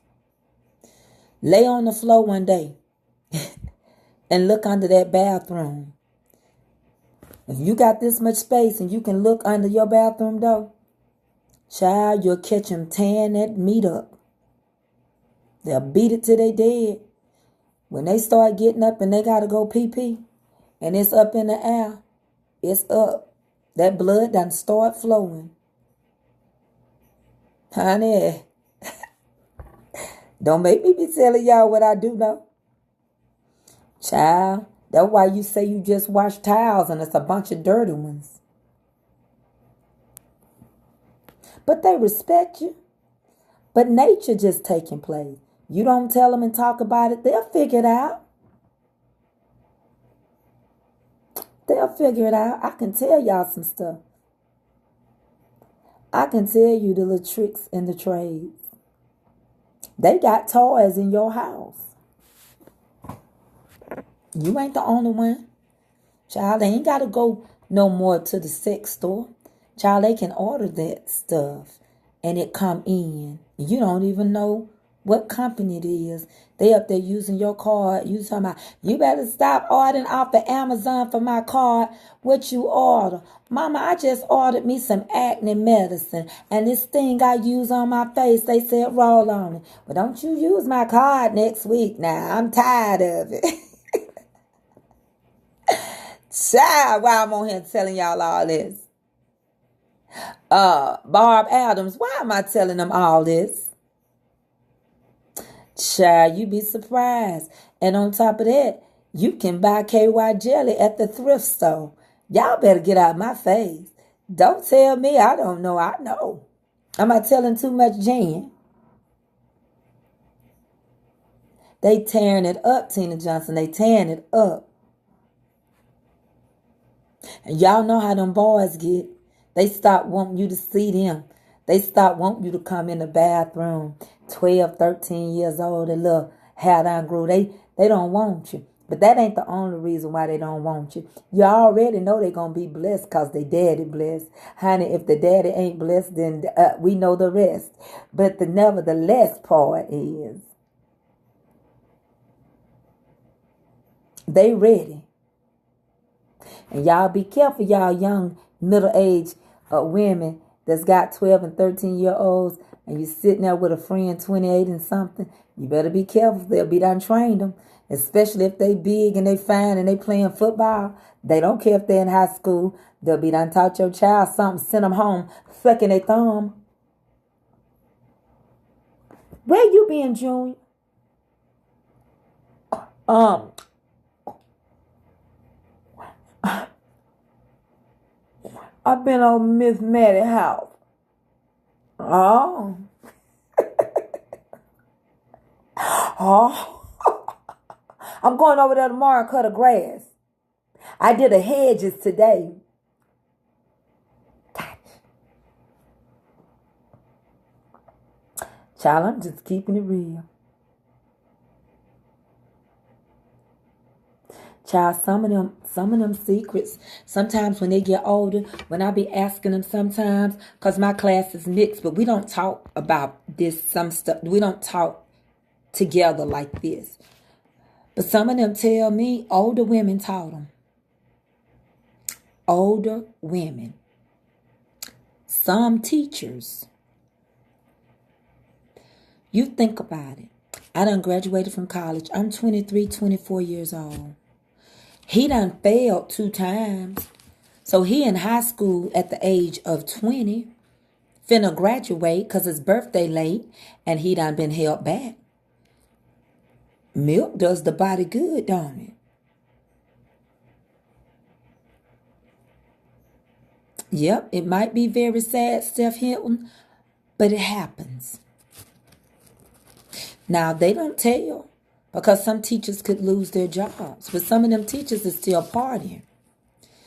Lay on the floor one day and look under that bathroom. If you got this much space and you can look under your bathroom door, child, you'll catch them tearing that meat up. They'll beat it till they dead. When they start getting up and they got to go pee-pee and it's up in the air, it's up. That blood done start flowing. Honey, don't make me be telling y'all what I do know. Child, that's why you say you just wash towels and it's a bunch of dirty ones. But they respect you. But nature just taking place. You don't tell them and talk about it, they'll figure it out. They'll figure it out. I can tell y'all some stuff. I can tell you the little tricks and the trades. They got toys in your house. You ain't the only one. Child, they ain't got to go no more to the sex store. Child, they can order that stuff and it come in. You don't even know what company it is. They up there using your card. You talking about, you better stop ordering off of Amazon for my card. What you order? Mama, I just ordered me some acne medicine. And this thing I use on my face, they said roll on it. But don't you use my card next week now. I'm tired of it. Child, why I'm on here telling y'all all this? Barb Adams, why am I telling them all this? Child, you be surprised. And on top of that, you can buy KY jelly at the thrift store. Y'all better get out my face. Don't tell me I don't know. I know. Am I telling too much, Jan? They tearing it up, Tina Johnson. They tearing it up. And y'all know how them boys get. They stop wanting you to see them. They stop wanting you to come in the bathroom. 12, 13 years old, a little hair down grew. They don't want you. But that ain't the only reason why they don't want you. You already know they're going to be blessed because they daddy blessed. Honey, if the daddy ain't blessed, then we know the rest. But the nevertheless part is, they ready. And y'all be careful, y'all young middle-aged women that's got 12 and 13-year-olds, and you sitting there with a friend 28 and something. You better be careful. They'll be done trained them, especially if they big and they fine and they playing football. They don't care if they're in high school. They'll be done taught your child something, send them home sucking their thumb. Where you been, Junior? I've been on Miss Maddie's house. Oh. Oh. I'm going over there tomorrow and cut the grass. I did the hedges today. Child, I'm just keeping it real. Child, some of them secrets, sometimes when they get older, when I be asking them sometimes, because my class is mixed, but we don't talk about this, some stuff. We don't talk together like this. But some of them tell me older women taught them. Older women. Some teachers. You think about it. I done graduated from college. I'm 23, 24 years old. He done failed 2 times. So he in high school at the age of 20. Finna graduate because his birthday late. And he done been held back. Milk does the body good, don't it? Yep, it might be very sad, Steph Hilton, but it happens. Now, they don't tell because some teachers could lose their jobs, but some of them teachers are still partying.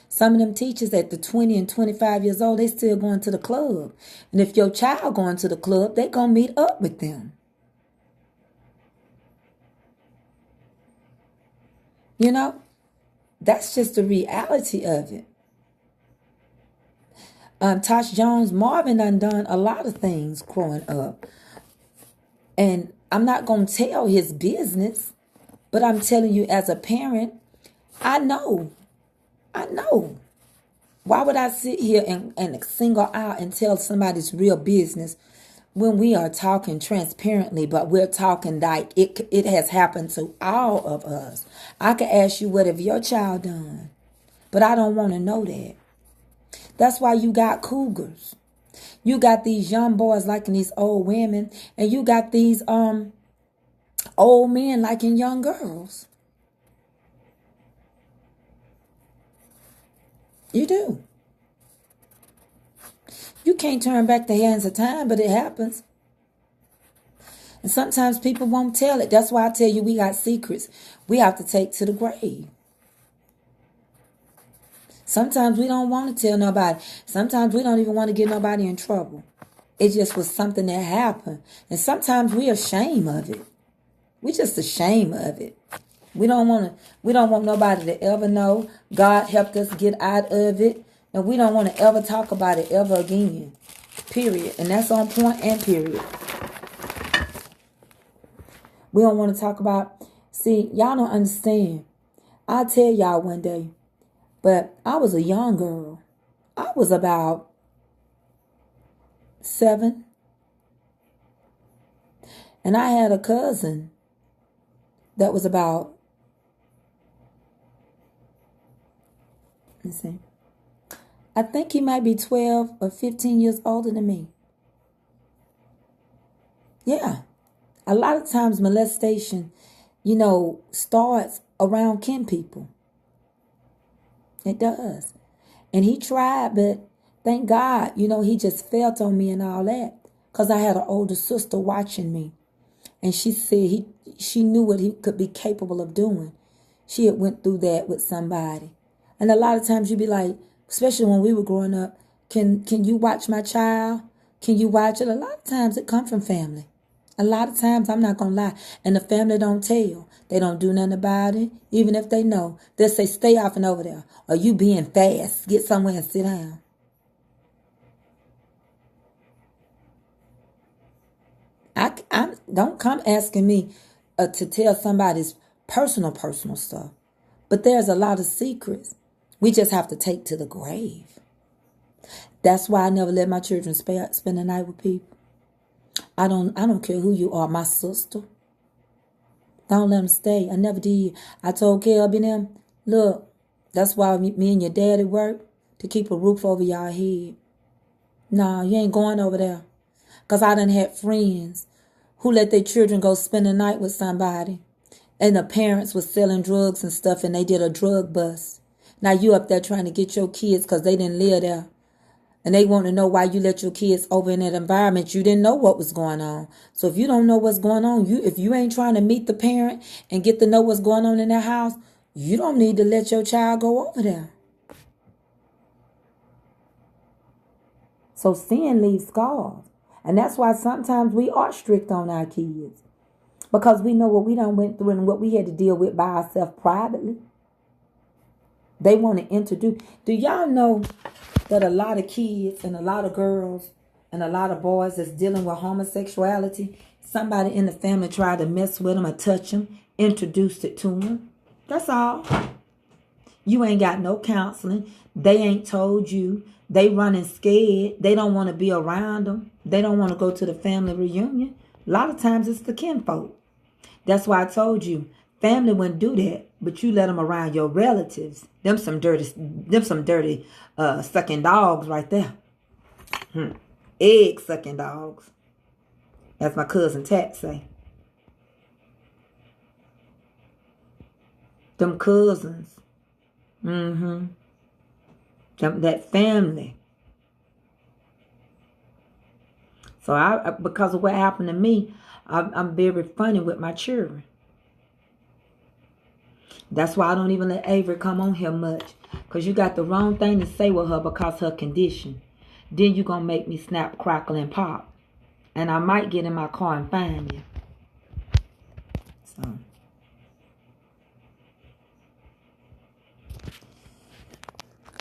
Some of them teachers at the 20 and 25 years old, they still going to the club. And if your child going to the club, they going to meet up with them. You know, that's just the reality of it. Tosh Jones, Marvin done a lot of things growing up. And I'm not going to tell his business, but I'm telling you as a parent, I know. Why would I sit here and single out and tell somebody's real business when we are talking transparently, but we're talking like it has happened to all of us? I could ask you, what have your child done? But I don't want to know that. That's why you got cougars. You got these young boys liking these old women, and you got these old men liking young girls. You do. You can't turn back the hands of time, but it happens. And sometimes people won't tell it. That's why I tell you we got secrets we have to take to the grave. Sometimes we don't want to tell nobody. Sometimes we don't even want to get nobody in trouble. It just was something that happened. And sometimes we're ashamed of it. We're just ashamed of it. We don't want nobody to ever know. God helped us get out of it. And we don't want to ever talk about it ever again. Period. And that's on point and period. We don't want to talk about, see, y'all don't understand. I'll tell y'all one day, but I was a young girl. I was about 7. And I had a cousin that was about, let's see, I think he might be 12 or 15 years older than me. Yeah. A lot of times molestation, starts around kin people. It does. And he tried, but thank God, he just felt on me and all that. Because I had an older sister watching me. And she said she knew what he could be capable of doing. She had went through that with somebody. And a lot of times you'd be like, especially when we were growing up, can you watch my child? Can you watch it? A lot of times it comes from family. A lot of times, I'm not going to lie, and the family don't tell. They don't do nothing about it. Even if they know, they'll say, stay off and over there. Or you being fast. Get somewhere and sit down. I don't come asking me to tell somebody's personal stuff. But there's a lot of secrets we just have to take to the grave. That's why I never let my children spend the night with people. I don't care who you are, my sister. Don't let them stay. I never did. I told Kelby and them, look, that's why me and your daddy work, to keep a roof over y'all head. No, you ain't going over there. Because I done had friends who let their children go spend the night with somebody. And the parents was selling drugs and stuff, and they did a drug bust. Now you up there trying to get your kids because they didn't live there. And they want to know why you let your kids over in that environment. You didn't know what was going on. So if you don't know what's going on, if you ain't trying to meet the parent and get to know what's going on in their house, you don't need to let your child go over there. So sin leaves scars. And that's why sometimes we are strict on our kids. Because we know what we done went through and what we had to deal with by ourselves privately. They want to introduce. Do y'all know that a lot of kids and a lot of girls and a lot of boys that's dealing with homosexuality, somebody in the family tried to mess with them or touch them, introduced it to them? That's all. You ain't got no counseling. They ain't told you. They running scared. They don't want to be around them. They don't want to go to the family reunion. A lot of times it's the kinfolk. That's why I told you, family wouldn't do that, but you let them around your relatives. Them some dirty sucking dogs right there. Egg sucking dogs. As my cousin Tat say. Them cousins. That family. So because of what happened to me, I'm very funny with my children. That's why I don't even let Avery come on here much. Because you got the wrong thing to say with her because her condition. Then you're going to make me snap, crackle, and pop. And I might get in my car and find you. So.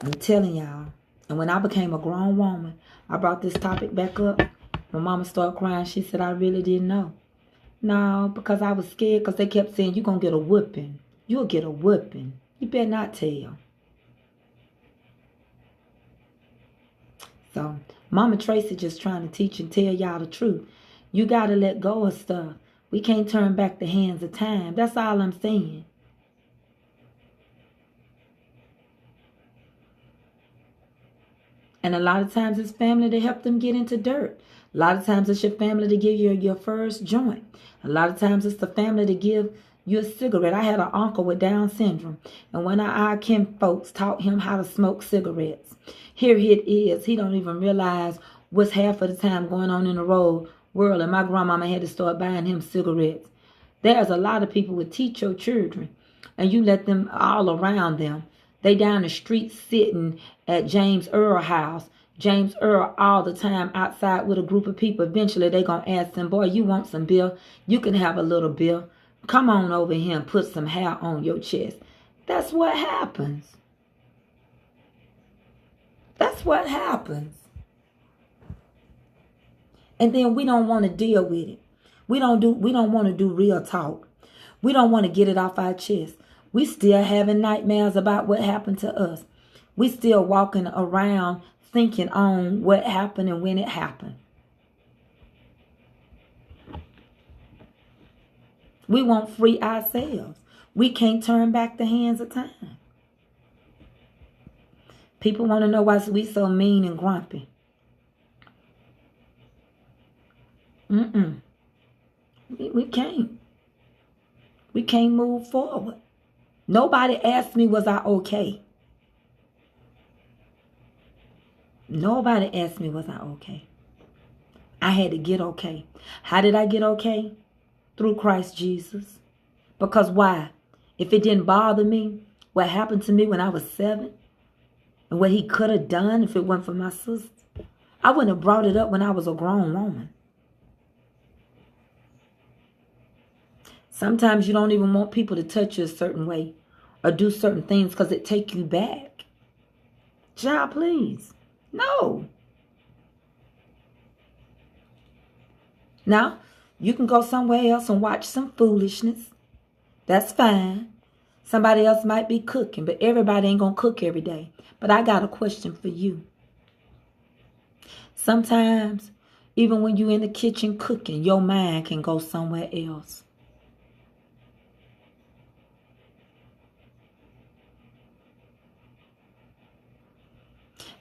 I'm telling y'all. And when I became a grown woman, I brought this topic back up. My mama started crying. She said, I really didn't know. No, because I was scared because they kept saying, you're going to get a whooping. You'll get a whooping. You better not tell. So, Mama Tracy just trying to teach and tell y'all the truth. You got to let go of stuff. We can't turn back the hands of time. That's all I'm saying. And a lot of times it's family to help them get into dirt. A lot of times it's your family to give you your first joint. A lot of times it's the family to give you a cigarette. I had an uncle with Down syndrome. And when our kin folks taught him how to smoke cigarettes, here it is. He don't even realize what's half of the time going on in the world. And my grandmama had to start buying him cigarettes. There's a lot of people who teach your children. And you let them all around them. They down the street sitting at James Earl house. James Earl all the time outside with a group of people. Eventually they going to ask them, boy, you want some beer? You can have a little beer. Come on over here and put some hair on your chest. That's what happens. That's what happens. And then we don't want to deal with it. We don't want to do real talk. We don't want to get it off our chest. We still having nightmares about what happened to us. We still walking around thinking on what happened and when it happened. We won't free ourselves. We can't turn back the hands of time. People want to know why we so mean and grumpy. We can't. We can't move forward. Nobody asked me, was I okay? Nobody asked me, was I okay? I had to get okay. How did I get okay? Through Christ Jesus. Because why? If it didn't bother me, what happened to me when I was 7, and what he could have done if it weren't for my sister, I wouldn't have brought it up when I was a grown woman. Sometimes you don't even want people to touch you a certain way or do certain things because it take you back. Child, please. No. Now, you can go somewhere else and watch some foolishness. That's fine. Somebody else might be cooking, but everybody ain't going to cook every day. But I got a question for you. Sometimes, even when you're in the kitchen cooking, your mind can go somewhere else.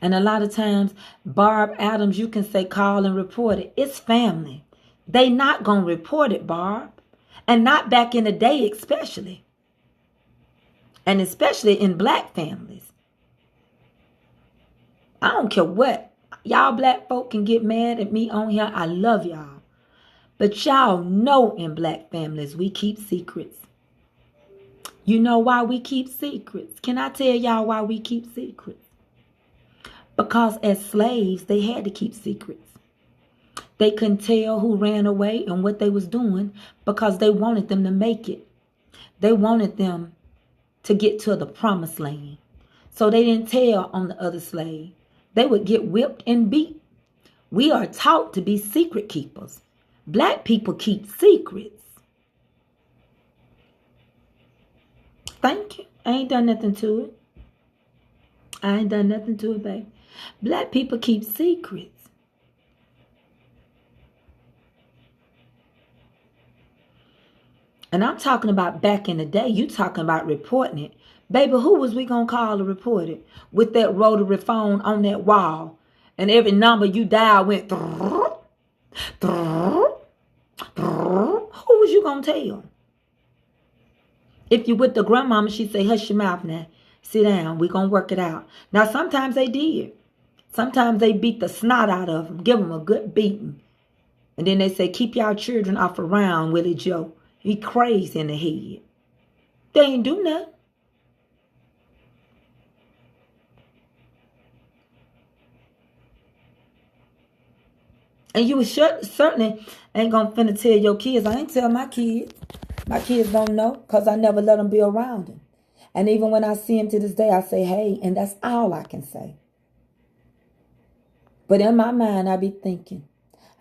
And a lot of times, Barb Adams, you can say call and report it. It's family. They not going to report it, Barb. And not back in the day especially. And especially in black families. I don't care what. Y'all black folk can get mad at me on here. I love y'all. But y'all know in black families we keep secrets. You know why we keep secrets? Can I tell y'all why we keep secrets? Because as slaves, they had to keep secrets. They couldn't tell who ran away and what they was doing because they wanted them to make it. They wanted them to get to the promised land. So they didn't tell on the other slave. They would get whipped and beat. We are taught to be secret keepers. Black people keep secrets. Thank you. I ain't done nothing to it. I ain't done nothing to it, babe. Black people keep secrets. And I'm talking about back in the day. You talking about reporting it. Baby, who was we going to call to report it? With that rotary phone on that wall. And every number you dial went. Who was you going to tell? If you with the grandmama, she'd say, hush your mouth now. Sit down. We're going to work it out. Now, sometimes they did. Sometimes they beat the snot out of them. Give them a good beating. And then they say, keep y'all children off around Willie Joe. He crazy in the head. They ain't do nothing. And you certainly ain't going to finna tell your kids. I ain't tell my kids. My kids don't know because I never let them be around them. And even when I see them to this day, I say, hey, and that's all I can say. But in my mind, I be thinking,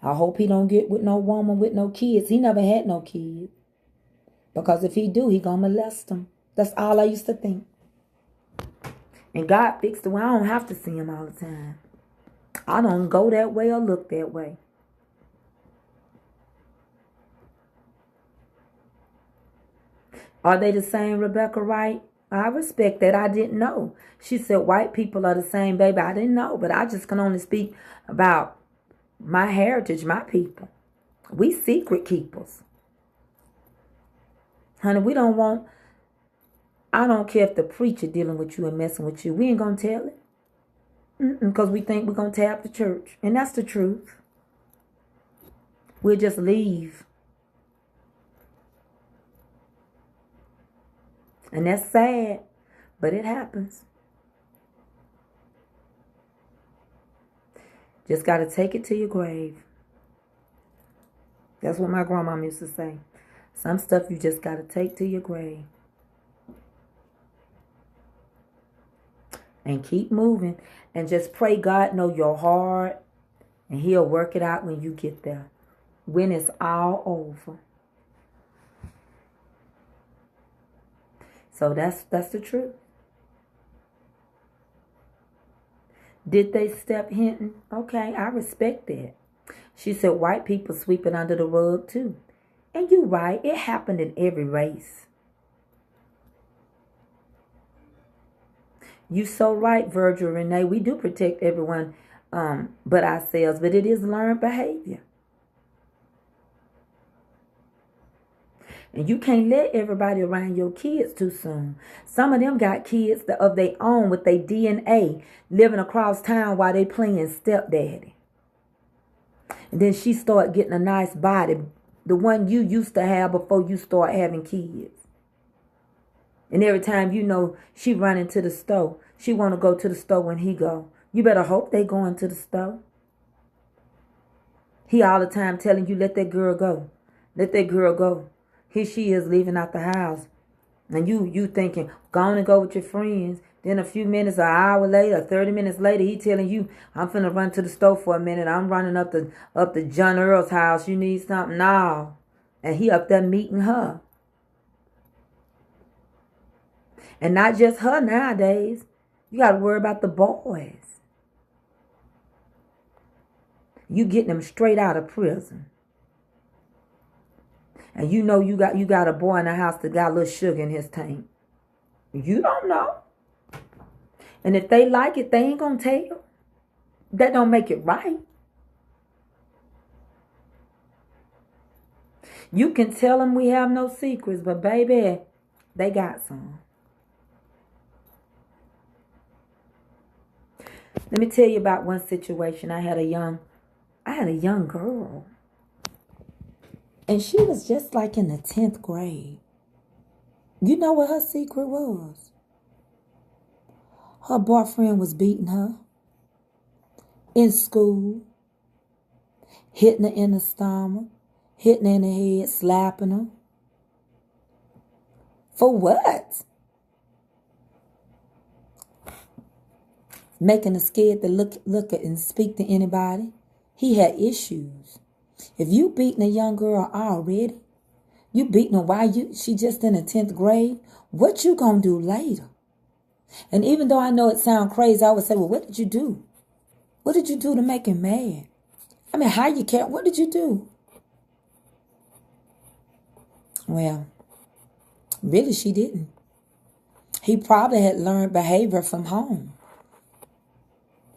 I hope he don't get with no woman with no kids. He never had no kids. Because if he do, he gonna molest them. That's all I used to think. And God fixed it where I don't have to see him all the time. I don't go that way or look that way. Are they the same, Rebecca Wright? I respect that. I didn't know. She said white people are the same, baby. I didn't know. But I just can only speak about my heritage, my people. We secret keepers. Honey, we don't want, I don't care if the preacher dealing with you and messing with you. We ain't going to tell it. Because we think we're going to tap the church. And that's the truth. We'll just leave. And that's sad. But it happens. Just got to take it to your grave. That's what my grandmama used to say. Some stuff you just got to take to your grave. And keep moving. And just pray God know your heart. And he'll work it out when you get there. when it's all over. So that's the truth. Did they step Hinton? Okay, I respect that. She said white people sweep it under the rug too. And you're right, it happened in every race. You so right, Virgil Renee. We do protect everyone but ourselves, but it is learned behavior. And you can't let everybody around your kids too soon. Some of them got kids of their own with their DNA living across town while they playing stepdaddy. And then she started getting a nice body, the one you used to have before you start having kids. And every time she run into the store, she want to go to the store when he go. You better hope they going to the store. He all the time telling you, let that girl go. Let that girl go. Here she is leaving out the house. And you thinking, go on and go with your friends. Then a few minutes, an hour later, 30 minutes later, he telling you, I'm finna run to the store for a minute. I'm running up to John Earl's house. You need something? No. And he up there meeting her. And not just her nowadays. You got to worry about the boys. You getting them straight out of prison. And you got a boy in the house that got a little sugar in his tank. You don't know. And if they like it, they ain't going to tell. That don't make it right. You can tell them we have no secrets, but baby, they got some. Let me tell you about one situation. I had a young girl. And she was just like in the 10th grade. You know what her secret was? Her boyfriend was beating her in school, hitting her in the stomach, hitting her in the head, slapping her. For what? Making her scared to look at and speak to anybody. He had issues. If you beating a young girl already, you beating her while she just in the 10th grade, what you gonna do later? And even though I know it sounds crazy, I would say, well, what did you do? What did you do to make him mad? I mean, how you care? What did you do? Well, really she didn't. He probably had learned behavior from home.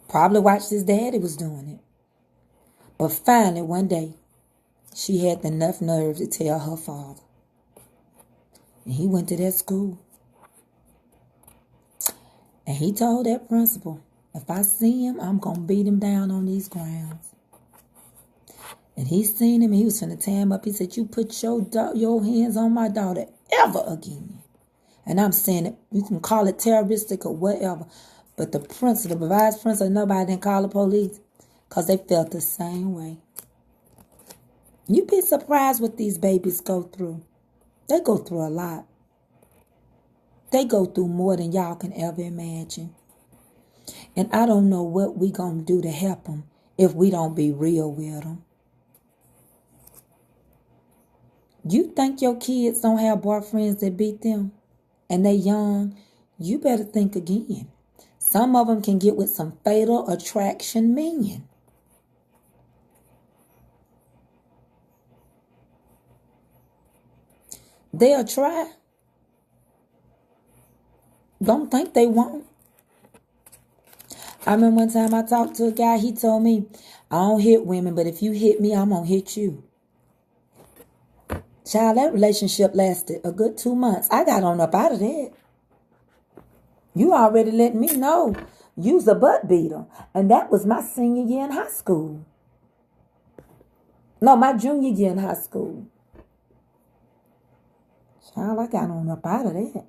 Probably watched his daddy was doing it. But finally, one day, she had enough nerve to tell her father. And he went to that school. And he told that principal, if I see him, I'm going to beat him down on these grounds. And he seen him, and he was finna tear him up. He said, you put your hands on my daughter ever again. And I'm saying it, you can call it terroristic or whatever. But the principal, the vice principal, nobody didn't call the police. Because they felt the same way. You'd be surprised what these babies go through. They go through a lot. They go through more than y'all can ever imagine. And I don't know what we gonna do to help them if we don't be real with them. You think your kids don't have boyfriends that beat them and they young? You better think again. Some of them can get with some fatal attraction men. They'll try. Don't think they won't. I remember one time I talked to a guy, he told me, I don't hit women, but if you hit me, I'm going to hit you. Child, that relationship lasted a good 2 months. I got on up out of that. You already let me know you's a butt beater. And that was my senior year in high school. No, my junior year in high school. Child, I got on up out of that.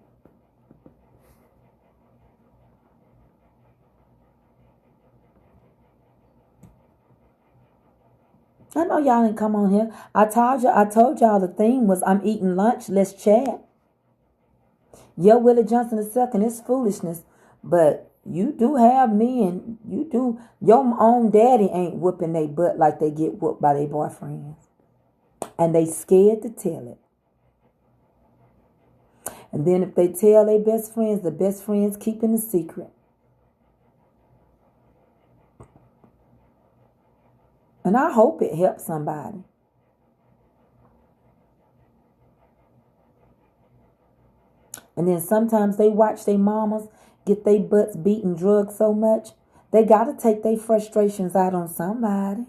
I know y'all didn't come on here. I told y'all the theme was I'm eating lunch, let's chat. Yeah, Willie Johnson II is foolishness. But you do have men, your own daddy ain't whooping their butt like they get whooped by their boyfriends. And they scared to tell it. And then if they tell their best friends, the best friends keeping the secret. And I hope it helps somebody. And then sometimes they watch their mamas get their butts beat and drugged so much, they got to take their frustrations out on somebody.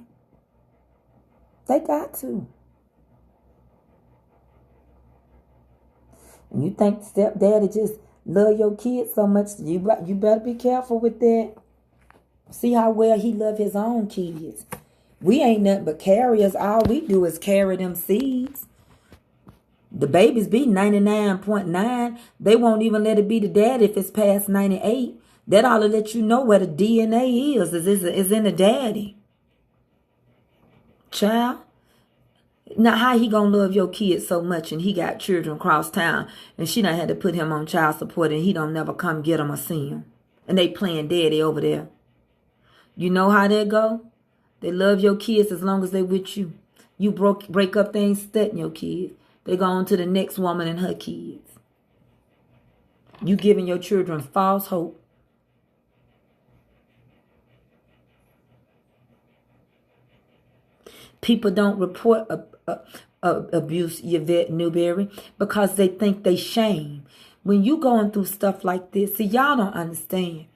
They got to. And you think stepdaddy just love your kids so much, you better be careful with that. See how well he love his own kids. We ain't nothing but carriers. All we do is carry them seeds. The babies be 99.9. They won't even let it be the daddy if it's past 98. That ought to let you know where the DNA is in the daddy. Child. Now, how he gonna love your kids so much and he got children across town and she done had to put him on child support and he don't never come get them or see him. And they playing daddy over there. You know how that go? They love your kids as long as they with you. You break up, they ain't studying your kids. They go on to the next woman and her kids. You giving your children false hope. People don't report abuse, Yvette Newberry, because they think they shame. When you going through stuff like this, see, y'all don't understand.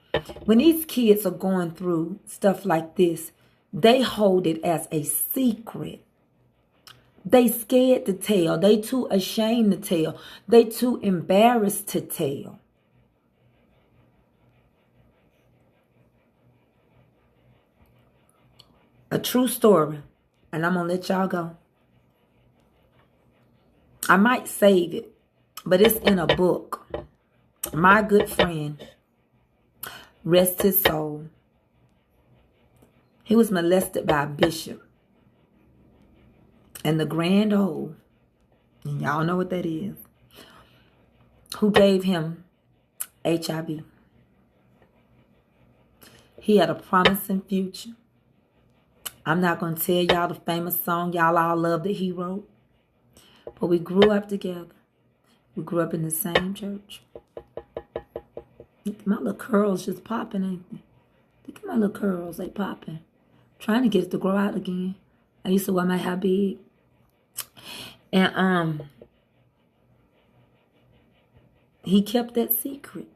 When these kids are going through stuff like this, they hold it as a secret. They scared to tell. They too ashamed to tell. They too embarrassed to tell. A true story. And I'm going to let y'all go. I might save it, but it's in a book. My good friend, rest his soul. He was molested by a bishop. And the grand old, and y'all know what that is, who gave him HIV. He had a promising future. I'm not going to tell y'all the famous song y'all all love that he wrote. But we grew up together. We grew up in the same church. My little curls just popping, ain't they? Look at my little curls, they popping. Trying to get it to grow out again. I used to wear my hair big. And he kept that secret.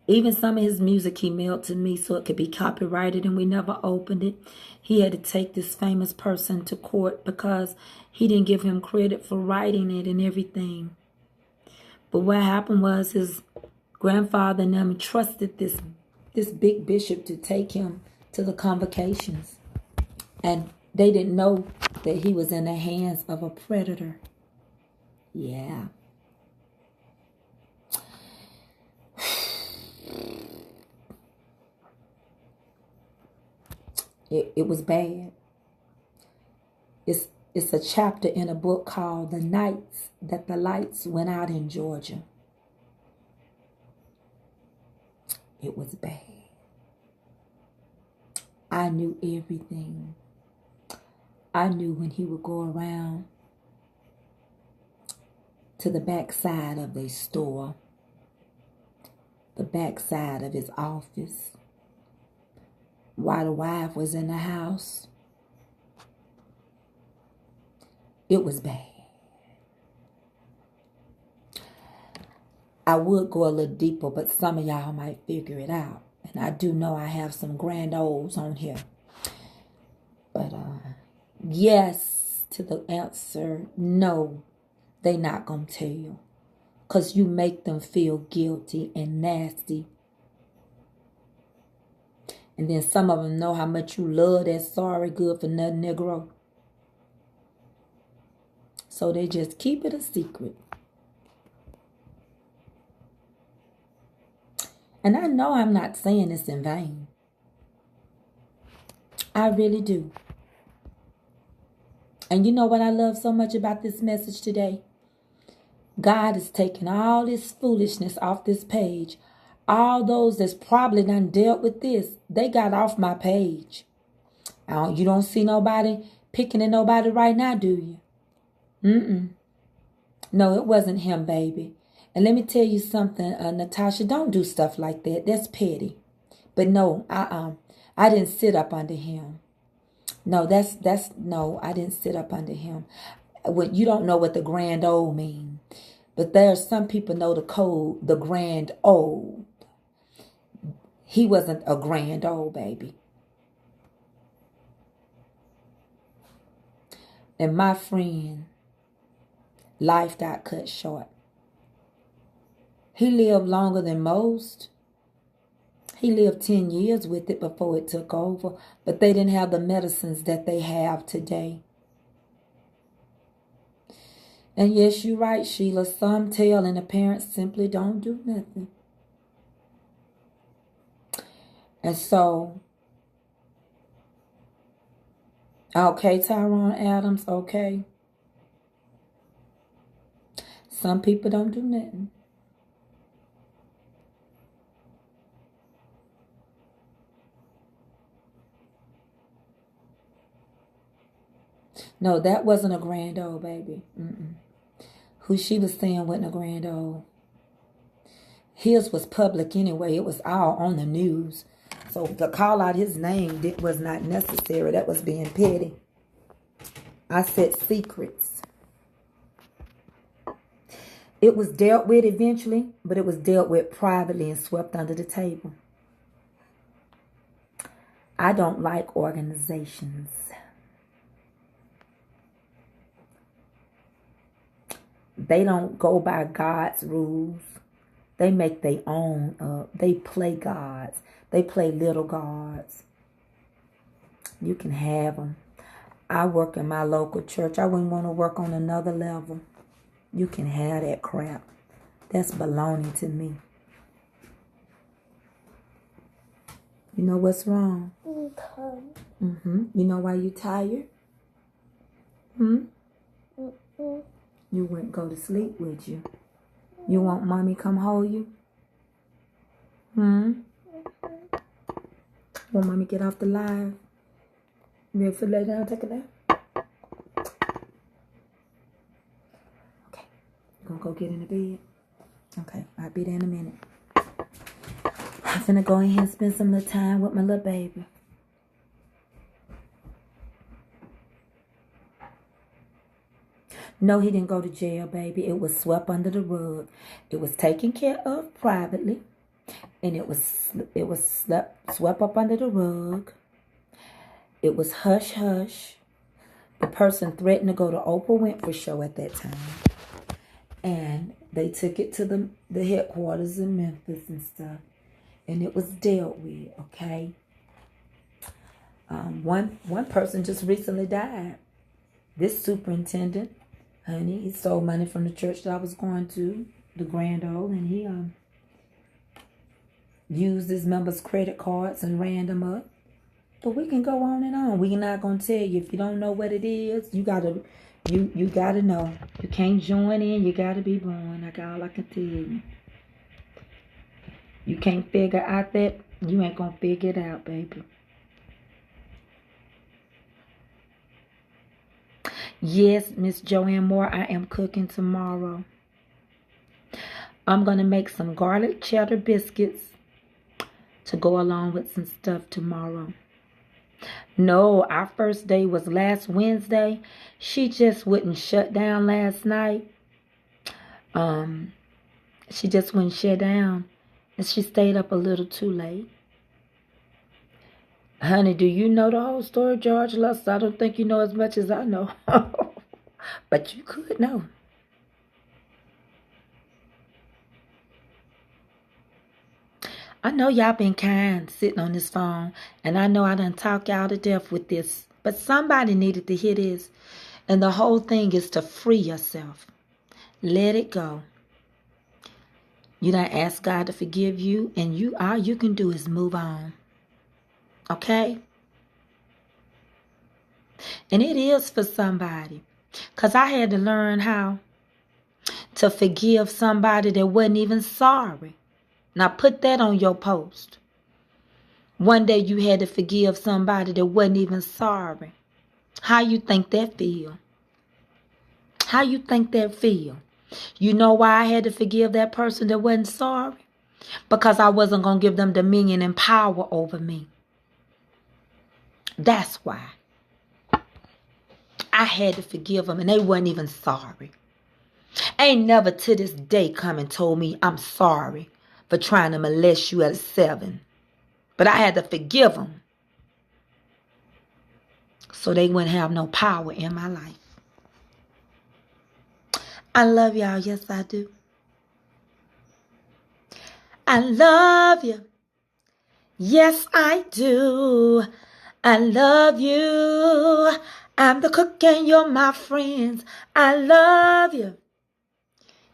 Even some of his music he mailed to me so it could be copyrighted, and we never opened it. He had to take this famous person to court because he didn't give him credit for writing it and everything. But what happened was his grandfather and them trusted this big bishop to take him to the convocations. And they didn't know that he was in the hands of a predator. Yeah. It was bad. It's a chapter in a book called The Nights That the Lights Went Out in Georgia. It was bad. I knew everything. I knew when he would go around to the backside of the store, the backside of his office, while the wife was in the house. It was bad. I would go a little deeper, but some of y'all might figure it out. And I do know I have some grand olds on here. But yes to the answer, no, they not going to tell. Because you make them feel guilty and nasty. And then some of them know how much you love that sorry good for nothing Negro. So they just keep it a secret. And I know I'm not saying this in vain. I really do. And you know what I love so much about this message today? God is taking all this foolishness off this page. All those that's probably done dealt with this, they got off my page. You don't see nobody picking at nobody right now, do you? No, it wasn't him, baby. And let me tell you something, Natasha, don't do stuff like that. That's petty. But no, I didn't sit up under him. No, no, I didn't sit up under him. You don't know what the grand old mean. But there are some people know the code, the grand old. He wasn't a grand old, baby. And my friend, life got cut short. He lived longer than most. He lived 10 years with it before it took over, but they didn't have the medicines that they have today. And yes, you're right, Sheila. Some tell and the parents simply don't do nothing. And so, okay, Tyrone Adams, okay. Some people don't do nothing. No, that wasn't a grand old, baby. Who she was saying wasn't a grand old. His was public anyway. It was all on the news. So to call out his name was not necessary. That was being petty. I said secrets. It was dealt with eventually, but it was dealt with privately and swept under the table. I don't like organizations. They don't go by God's rules. They make their own up. They play gods. They play little gods. You can have them. I work in my local church. I wouldn't want to work on another level. You can have that crap. That's baloney to me. You know what's wrong? Okay. You know why you tired? You wouldn't go to sleep, would you? You want mommy come hold you? Want mommy get off the live? You ready to lay down, take a nap? Okay. You gonna go get in the bed? Okay, I'll be there in a minute. I'm finna go in here and spend some little time with my little baby. No, he didn't go to jail, baby. It was swept under the rug. It was taken care of privately, and it was swept up under the rug. It was hush hush. The person threatened to go to Oprah Winfrey show at that time, and they took it to the headquarters in Memphis and stuff, and it was dealt with. Okay. One person just recently died. This superintendent. Honey, he stole money from the church that I was going to, the Grand Old, and he used his members' credit cards and ran them up. But we can go on and on. We're not gonna tell you. If you don't know what it is, you gotta know. You can't join in. You gotta be born. That's all I can tell you. You can't figure out that, you ain't gonna figure it out, baby. Yes, Miss Joanne Moore, I am cooking tomorrow. I'm going to make some garlic cheddar biscuits to go along with some stuff tomorrow. No, our first day was last Wednesday. She just wouldn't shut down last night. She just wouldn't shut down. And she stayed up a little too late. Honey, do you know the whole story, George Lust? I don't think you know as much as I know. But you could know. I know y'all been kind sitting on this phone. And I know I done talk y'all to death with this. But somebody needed to hear this. And the whole thing is to free yourself. Let it go. You done ask God to forgive you. And all you can do is move on. Okay? And it is for somebody. Because I had to learn how to forgive somebody that wasn't even sorry. Now put that on your post. One day you had to forgive somebody that wasn't even sorry. How you think that feel? How you think that feel? You know why I had to forgive that person that wasn't sorry? Because I wasn't going to give them dominion and power over me. That's why. I had to forgive them, and they weren't even sorry. Ain't never to this day come and told me I'm sorry for trying to molest you at 7. But I had to forgive them so they wouldn't have no power in my life. I love y'all. Yes, I do. I love you. Yes, I do. I love you. I'm the cook and you're my friends. I love you.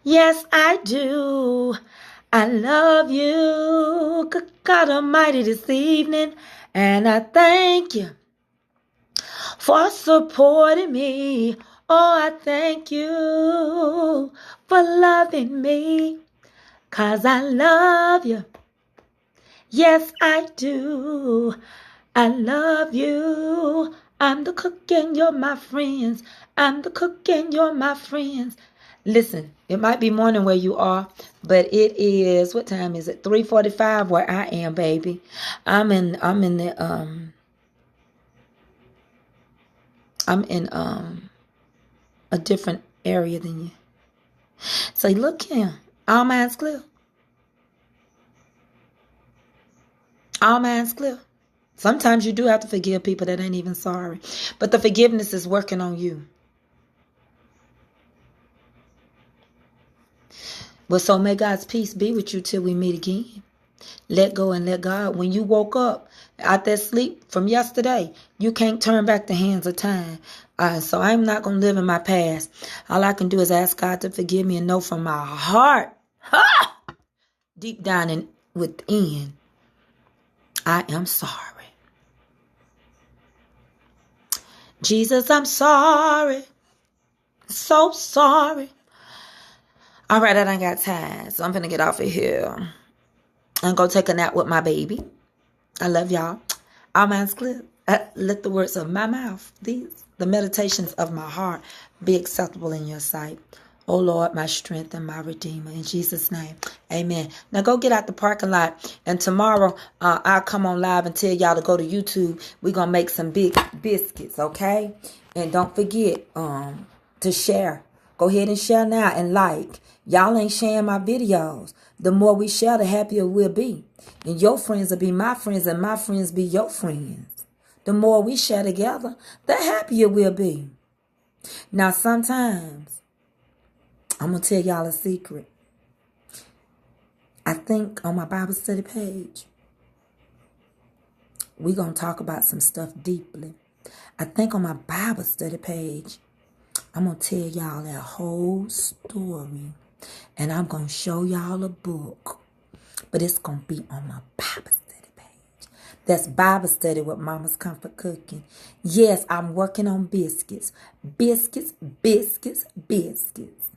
Yes, I do. I love you. Good God Almighty this evening. And I thank you for supporting me. Oh, I thank you for loving me. 'Cause I love you. Yes, I do. I love you. I'm the cook and you're my friends. I'm the cook and you're my friends. Listen, it might be morning where you are, but it is, what time is it? 3:45 where I am, baby. I'm in a different area than you. So look here. All minds clear. All minds clear. Sometimes you do have to forgive people that ain't even sorry. But the forgiveness is working on you. Well, so may God's peace be with you till we meet again. Let go and let God. When you woke up out that sleep from yesterday, you can't turn back the hands of time. So I'm not going to live in my past. All I can do is ask God to forgive me and know from my heart, deep down and within, I am sorry. Jesus, I'm sorry. So sorry. All right, I done got time, so I'm finna get off of here and go take a nap with my baby. I love y'all. All minds clear. Let the words of my mouth, the meditations of my heart, be acceptable in your sight. Oh Lord, my strength and my redeemer. In Jesus' name, amen. Now go get out the parking lot. And tomorrow, I'll come on live and tell y'all to go to YouTube. We're going to make some big biscuits, okay? And don't forget to share. Go ahead and share now and like. Y'all ain't sharing my videos. The more we share, the happier we'll be. And your friends will be my friends and my friends be your friends. The more we share together, the happier we'll be. Now, sometimes, I'm going to tell y'all a secret. I think on my Bible study page, we're going to talk about some stuff deeply. I think on my Bible study page, I'm going to tell y'all that whole story. And I'm going to show y'all a book. But it's going to be on my Bible study page. That's Bible Study with Mama's Comfort Cooking. Yes, I'm working on biscuits. Biscuits, biscuits, biscuits.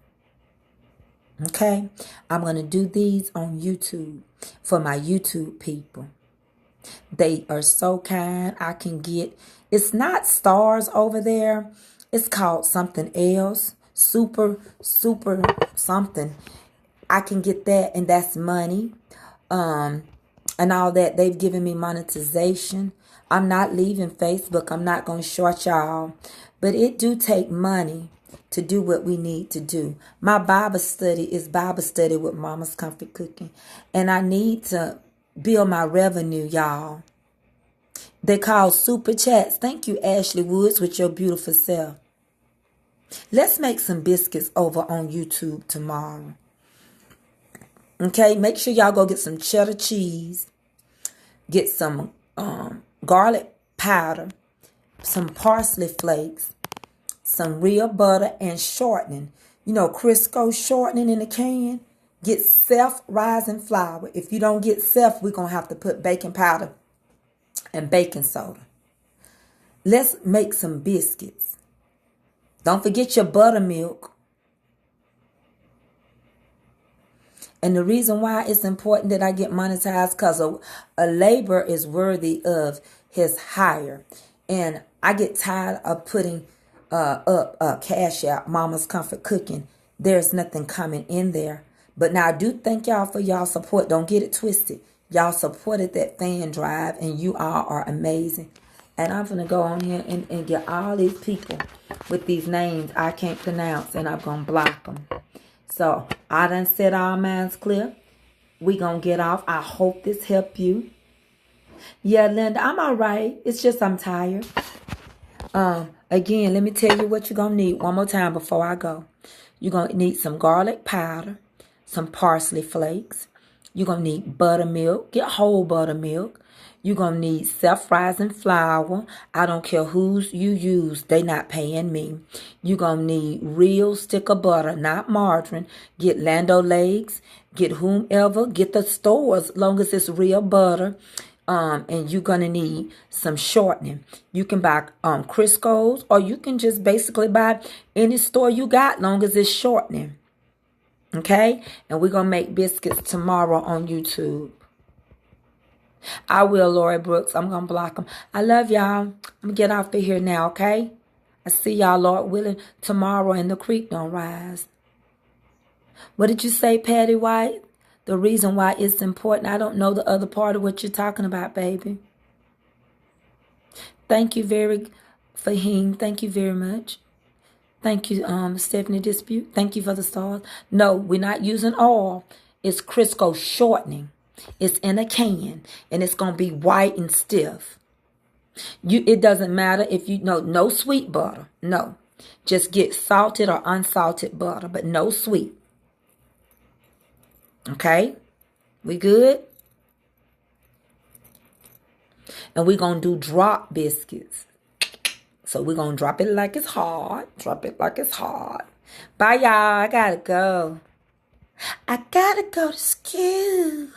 Okay? I'm going to do these on YouTube for my YouTube people. They are so kind. I can get, it's not stars over there. It's called something else. Super something. I can get that, and that's money. And all that. They've given me monetization. I'm not leaving Facebook. I'm not going to short y'all. But it do take money to do what we need to do. My Bible study is Bible Study with Mama's Comfort Cooking. And I need to build my revenue, y'all. They call super chats. Thank you, Ashley Woods, with your beautiful self. Let's make some biscuits over on YouTube tomorrow. Okay, make sure y'all go get some cheddar cheese. Get some garlic powder. Some parsley flakes. Some real butter and shortening. You know, Crisco shortening in a can. Get self-rising flour. If you don't get self, we're going to have to put baking powder and baking soda. Let's make some biscuits. Don't forget your buttermilk. And the reason why it's important that I get monetized because a labor is worthy of his hire. And I get tired of putting up Cash App, Mama's Comfort Cooking. There's nothing coming in there. But now I do thank y'all for y'all support. Don't get it twisted. Y'all supported that fan drive, and you all are amazing. And I'm going to go on here and get all these people with these names I can't pronounce, and I'm going to block them. So I done said all mine's clear. We going to get off. I hope this helped you. Yeah, Linda, I'm all right. It's just I'm tired. Again, let me tell you what you're going to need one more time before I go. You're going to need some garlic powder, some parsley flakes. You're going to need buttermilk. Get whole buttermilk. You're going to need self-rising flour. I don't care whose you use. They not paying me. You're going to need real stick of butter, not margarine. Get Land O'Lakes. Get whomever. Get the stores, as long as it's real butter. And you're going to need some shortening. You can buy Crisco's, or you can just basically buy any store you got, long as it's shortening. Okay? And we're going to make biscuits tomorrow on YouTube. I will, Lori Brooks. I'm going to block them. I love y'all. I'm going to get off of here now, okay? I see y'all, Lord willing, tomorrow, and the creek don't rise. What did you say, Patty White? The reason why it's important. I don't know the other part of what you're talking about, baby. Thank you Fahim. Thank you very much. Thank you, Stephanie Dispute. Thank you for the stars. No, we're not using oil. It's Crisco shortening. It's in a can, and it's going to be white and stiff. It doesn't matter if you know, no sweet butter. No. Just get salted or unsalted butter, but no sweet. Okay? We good? And we're going to do drop biscuits. So we're going to drop it like it's hard. Drop it like it's hard. Bye, y'all. I got to go. I got to go to school.